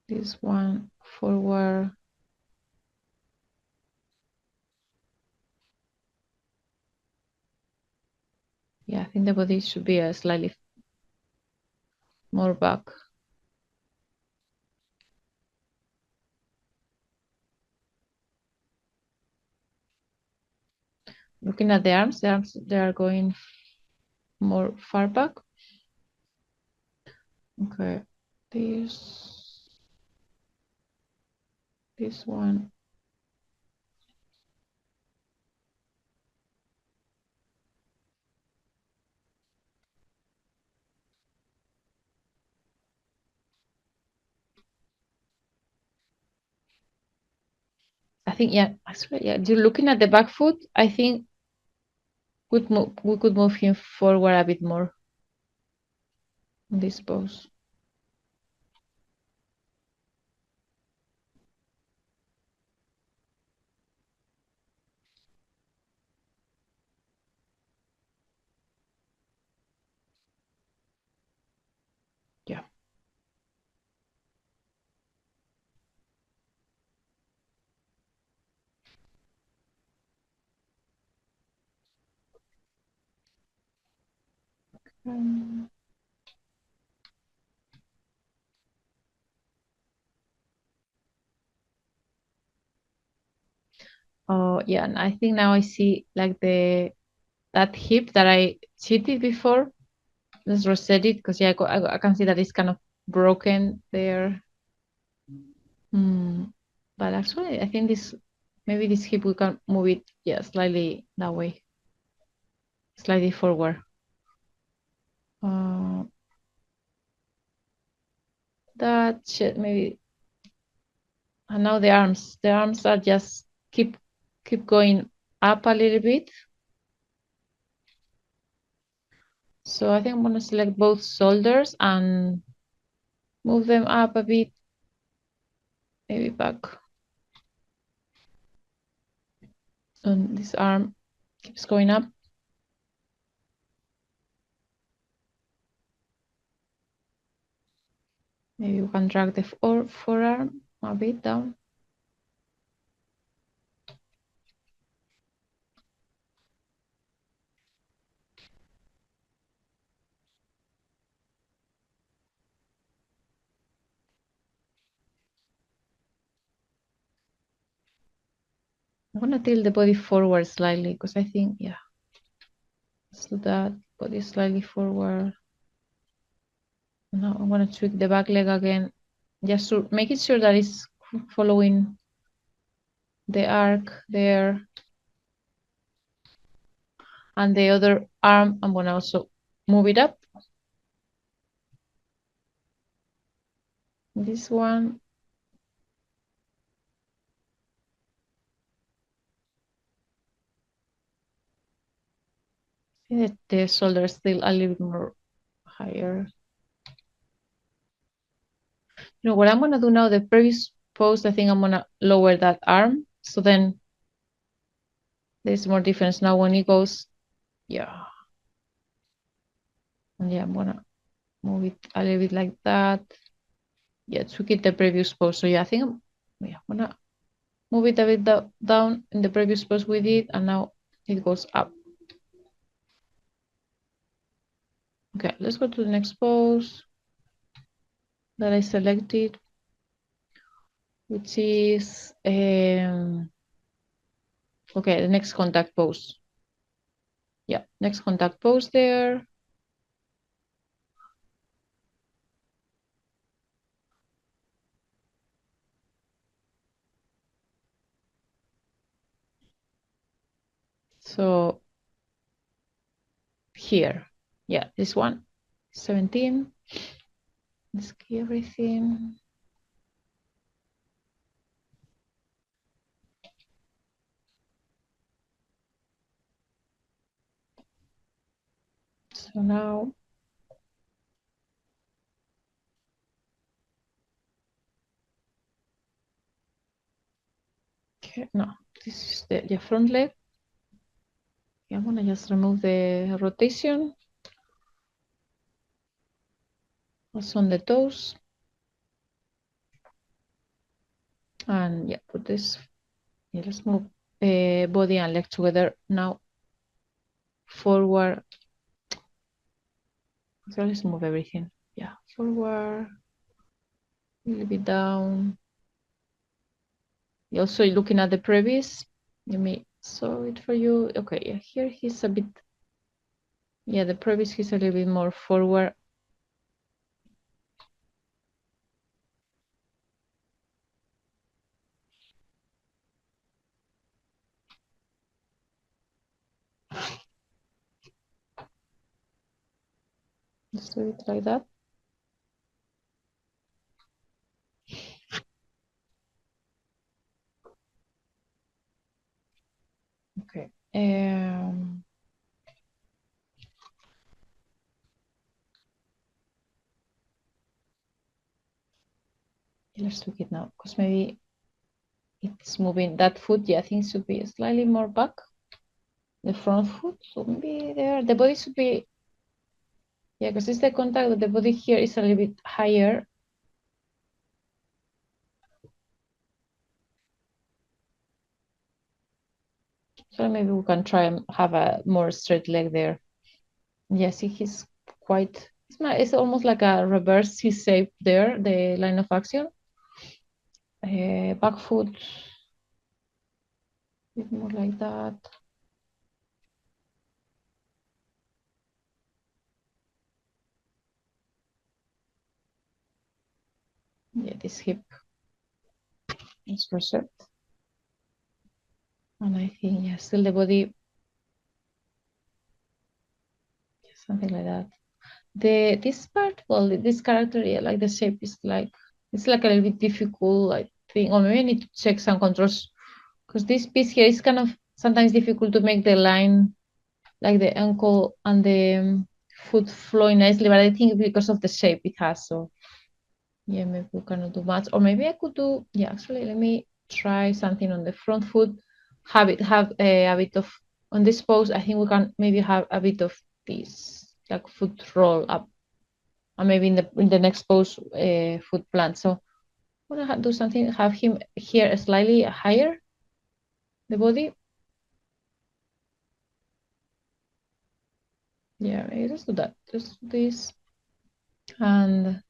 This one forward. Yeah, I think the body should be a slightly more back. Looking at the arms they are going more far back. Okay, this This one. I think, yeah, actually, yeah, you're looking at the back foot. I think we could move him forward a bit more in this pose. Yeah. Oh yeah, and I think now I see like that hip that I cheated before. Let's reset it because yeah, I can see that it's kind of broken there. But actually, I think maybe this hip we can move it, yeah, slightly that way, slightly forward. That shit maybe. And now the arms are just keep going up a little bit. So I think I'm gonna select both shoulders and move them up a bit, maybe back. And this arm keeps going up. Maybe you can drag the forearm a bit down. I'm gonna tilt the body forward slightly because I think, yeah, let's do that. Body slightly forward. Now I'm gonna tweak the back leg again, just to make it sure that it's following the arc there. And the other arm, I'm gonna also move it up. This one. I think that the shoulder is still a little bit more higher. You know what I'm gonna do now, the previous pose, I think I'm gonna lower that arm. So then there's more difference now when it goes, yeah. And yeah, I'm gonna move it a little bit like that. Yeah, to get the previous pose. So yeah, I think I'm gonna move it a bit down in the previous pose we did, and now it goes up. Okay, let's go to the next pose that I selected, which is okay, the next contact pose. Yeah, next contact pose there. So here, yeah, this one, 17. Let's key everything. So now, okay, no, this is the front leg. Okay, I'm gonna just remove the rotation. Also on the toes. And yeah, put this, yeah, let's move body and leg together now. Forward. So let's move everything. Yeah, forward, a little bit down. You're also looking at the previous. Let me show it for you. Okay, yeah, here he's a bit, yeah, the previous he's a little bit more forward. Let's do it like that. Okay. Let's tweak it now, because maybe it's moving that foot. Yeah, I think it should be slightly more back. The front foot, so maybe there. The body should be, yeah, because it's the contact of the body here is a little bit higher. So maybe we can try and have a more straight leg there. Yeah, see, he's quite, it's almost like a reverse C shape there, the line of action. Back foot, a bit more like that. Yeah, this hip is reset. And I think, yeah, still the body, something like that. This part, well, this character, yeah, like the shape is like, it's like a little bit difficult, I think, or maybe I need to check some controls, because this piece here is kind of sometimes difficult to make the line, like the ankle and the foot flowing nicely, but I think because of the shape it has, so yeah, maybe we cannot do much, or maybe I could do, yeah, actually, let me try something on the front foot, have a bit of, on this pose, I think we can maybe have a bit of this, like foot roll up, and maybe in the next pose, foot plant. So I'm gonna do something, have him here slightly higher, the body. Yeah, maybe let's do that. Just do this, and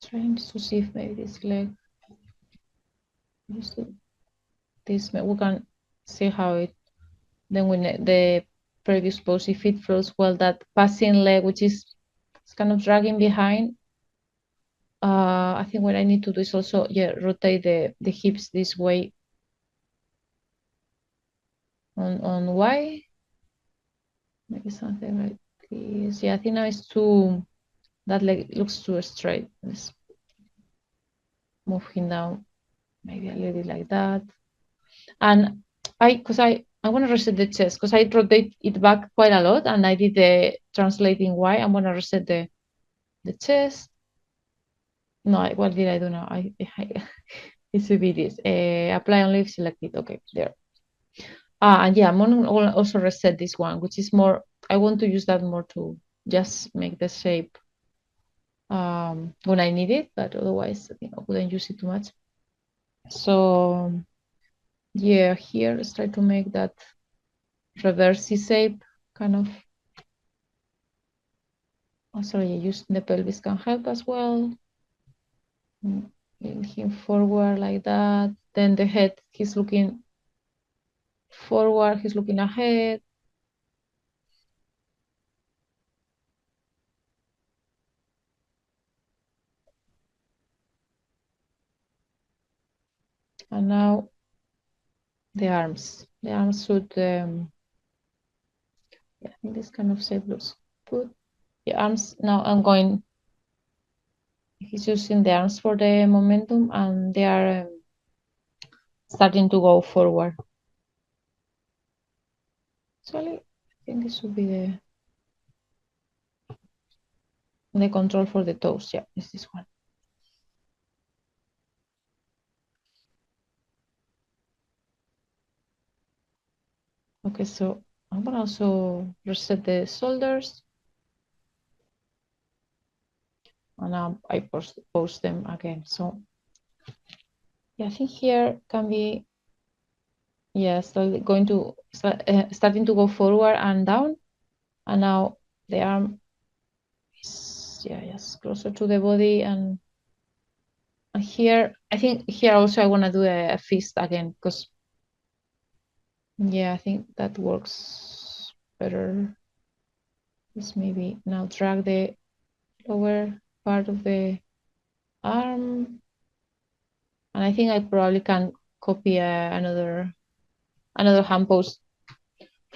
trying to see if maybe this leg, just do this, we can see how it, then when the previous pose, if it flows well, that passing leg, which is it's kind of dragging behind. I think what I need to do is also, yeah, rotate the hips this way on Y. Maybe something like this. Yeah, I think now it's too, that leg looks too straight. Let's move him down, maybe a little bit like that. And I want to reset the chest, because I rotate it back quite a lot, and I did the translating Y. I'm going to reset the chest. No, what did I do now? It should be this. Apply only if selected. Okay, there. And yeah, I'm going to also reset this one, which is more, I want to use that more to just make the shape when I need it, but otherwise, I wouldn't use it too much. So yeah, here let's try to make that reverse C shape kind of. Also, using the pelvis can help as well. Bring him forward like that. Then the head, he's looking forward, he's looking ahead. And now the arms. The arms should, yeah, I think this kind of shape looks good. The arms, now I'm going, he's using the arms for the momentum, and they are starting to go forward. Actually, I think this should be the control for the toes. Yeah, it's this one. Okay, so I'm gonna also reset the shoulders, and now I post them again. So yeah, I think here can be, yeah, starting to go forward and down, and now the arm is, yeah, yes, closer to the body, and here I think here also I want to do a fist again, because yeah, I think that works better. Let's maybe now drag the lower part of the arm, and I think I probably can copy another hand pose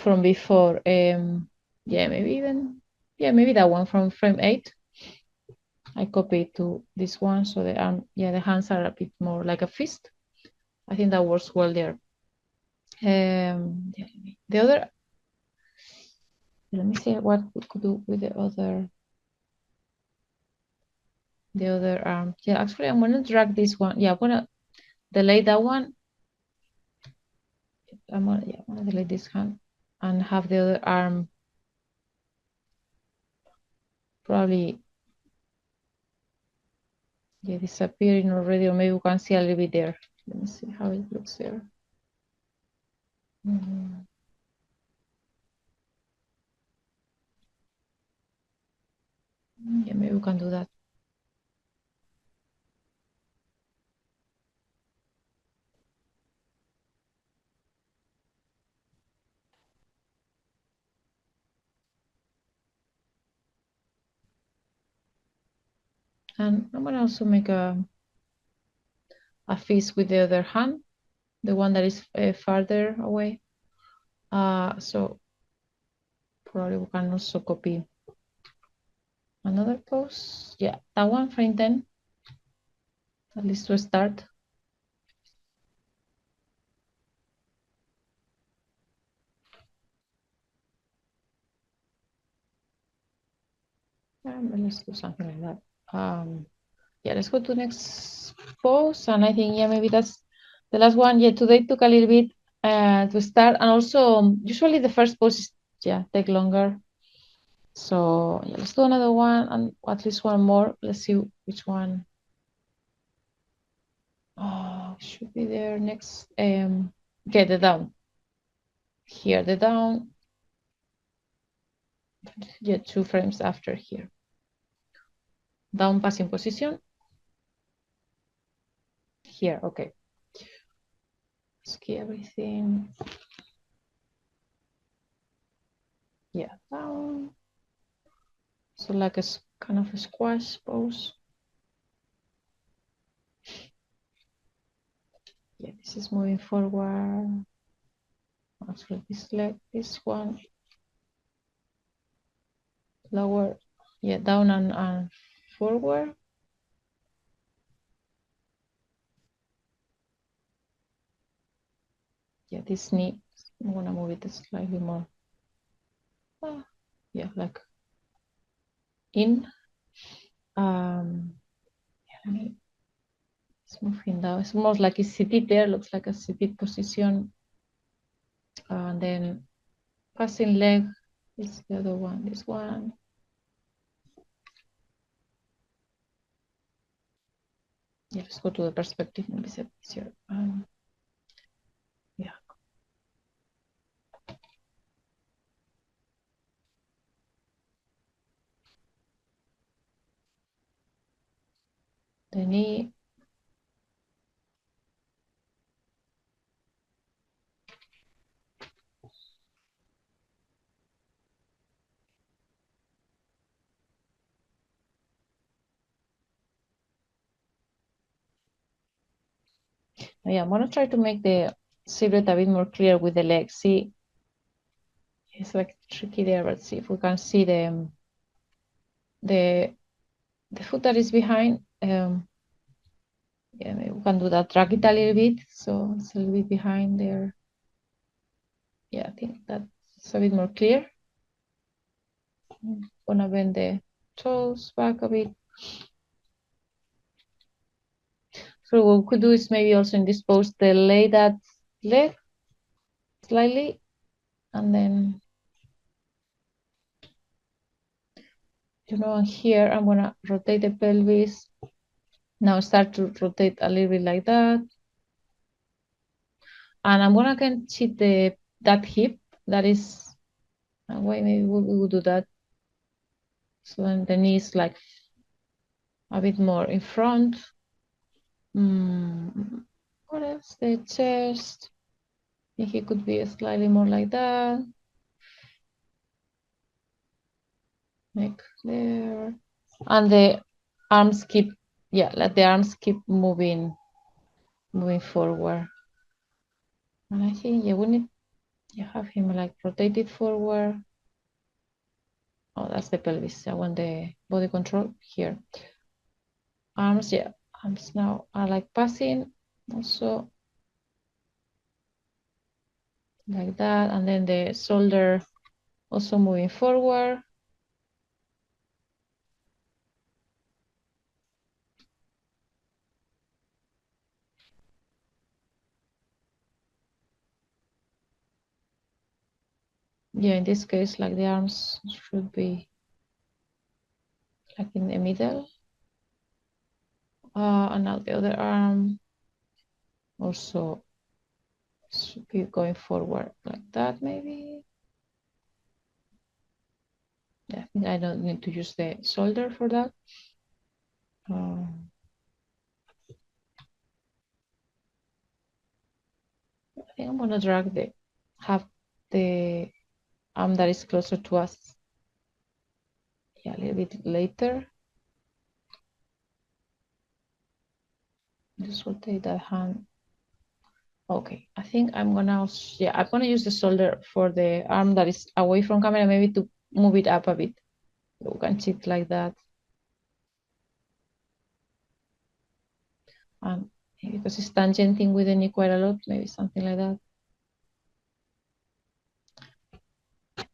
from before. Yeah, maybe maybe that one from frame 8. I copy it to this one, so the arm, the hands are a bit more like a fist. I think that works well there. The other, let me see what we could do with the other arm. Yeah, actually, I'm gonna drag this one. Yeah, I'm gonna delete that one. I'm gonna delete this hand and have the other arm probably disappearing already, or maybe we can see a little bit there. Let me see how it looks there. Yeah, maybe we can do that. And I'm gonna also make a fist with the other hand, the one that is farther away. So probably we can also copy another pose. Yeah, that one, frame 10, at least to start. Let's do something like that. Yeah, let's go to the next pose. And I think, maybe that's the last one. Yeah, today took a little bit to start. And also, usually the first pose is, take longer. So yeah, let's do another one and at least one more. Let's see which one. Oh, should be there next. Okay, the down. Here, the down. Yeah, 2 frames after here. Down passing position. Here, okay. Let's key everything. Yeah, down. So like a kind of a squash pose. Yeah, this is moving forward. Actually, this leg, this one. Lower, yeah, down and forward. Yeah, this knee, I'm gonna move it slightly more. Yeah, like in. It's moving down. It's almost like it's seated there. Looks like a seated position. And then passing leg is the other one. This one. Yeah, let's go to the perspective. Maybe it's easier. Yeah. The knee. Yeah, I'm gonna try to make the silhouette a bit more clear with the legs. See, it's like tricky there, but see if we can see the foot that is behind. Yeah, maybe we can do that. Drag it a little bit, so it's a little bit behind there. Yeah, I think that's a bit more clear. I'm gonna bend the toes back a bit. So what we could do is maybe also in this pose, delay that leg slightly, and then, here I'm gonna rotate the pelvis. Now start to rotate a little bit like that. And I'm gonna cheat that hip. That is a way maybe we will do that. So then the knee is like a bit more in front. What else? The chest. I think it could be slightly more like that. Neck there. And the arms keep, let the arms keep moving forward. And I think, we need You have him like rotated forward. Oh, that's the pelvis. I want the body control here. Arms, yeah, arms now are like passing also like that, and then the shoulder also moving forward. Yeah, in this case, like the arms should be like in the middle. And now the other arm also should be going forward like that, maybe. Yeah, I think I don't need to use the shoulder for that. I think I'm gonna drag have the arm that is closer to us. Yeah, a little bit later. Just rotate that hand. Okay, I think I'm gonna use the shoulder for the arm that is away from camera, maybe to move it up a bit. You can see it like that. And because it's tangenting with the knee quite a lot, maybe something like that.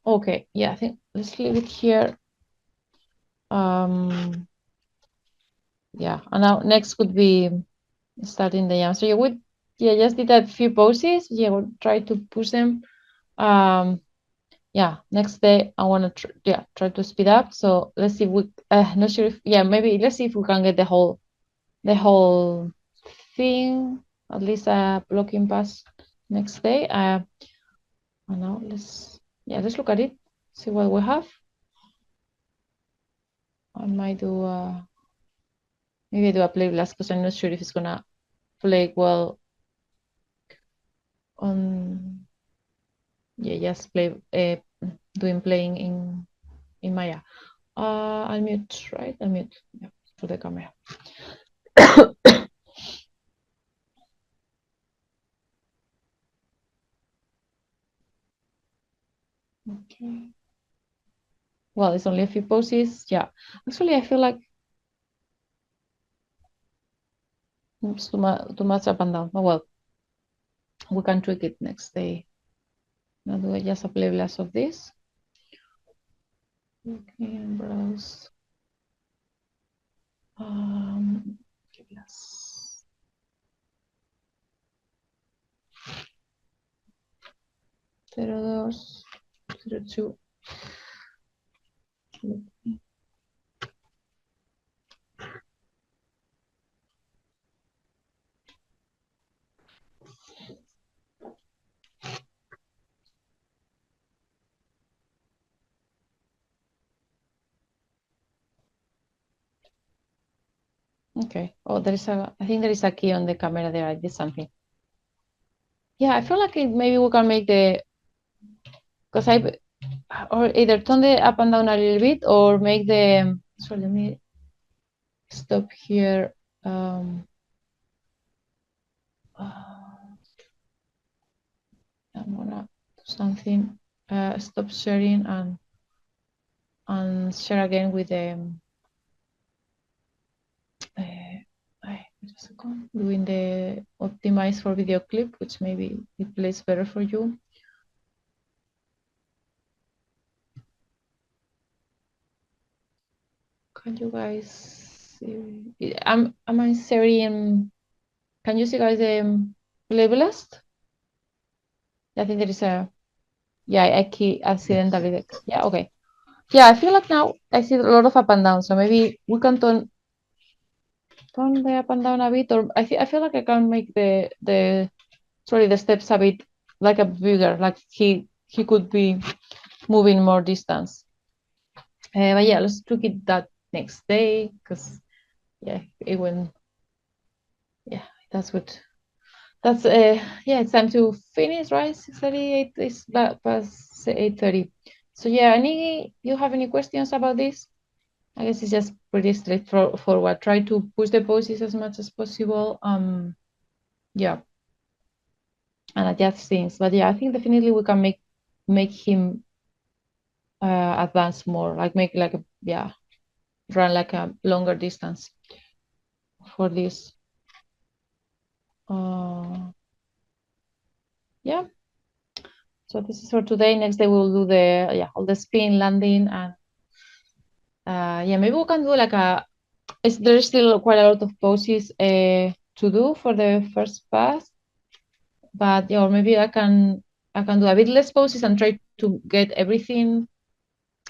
Okay, yeah, I think let's leave it here. Yeah, and now next would be starting the jump. So you would, just did a few poses. Yeah, we'll try to push them. Yeah, next day I want to try to speed up. So let's see if we not sure if maybe let's see if we can get the whole thing, at least a blocking pass next day. And now let's look at it, see what we have. I might do maybe do a play blast because I'm not sure if it's gonna play well on just playing in Maya. Unmute, right? Unmute, yeah, for the camera. Okay. Well, it's only a few poses. Yeah, actually, I feel like it's too much up and down. Oh well, we can tweak it next day. Now do just a play blast of this. Okay, and browse. Play blast. Zero 02. Okay. Oh, I think there is a key on the camera there. I did something. Yeah, I feel like maybe we can make or either turn the up and down a little bit or make so let me stop here. I'm gonna do something, stop sharing and share again with wait a second, doing the optimize for video clip, which maybe it plays better for you. Can you guys see? Am I sharing? Can you see guys the play blast? I think there is I accidentally. Yeah, okay. Yeah, I feel like now I see a lot of up and down, so maybe we can turn the up and down a bit, or I feel like I can make the steps a bit like a bigger, like he could be moving more distance. But yeah, let's look at that next day because it went. Yeah, that's good. That's it's time to finish, right? 6:38 is past 8:30. So yeah, you have any questions about this? I guess it's just pretty straightforward. Try to push the poses as much as possible. Yeah. and adjust things. But yeah, I think definitely we can make him advance more, like make like a, yeah, run like a longer distance for this. Yeah. So this is for today. Next day we'll do the all the spin landing, and yeah, maybe we can do like there's still quite a lot of poses to do for the first pass, but yeah, or maybe I can do a bit less poses and try to get everything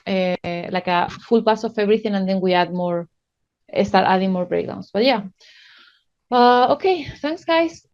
like a full pass of everything, and then we start adding more breakdowns. But yeah, okay, thanks guys.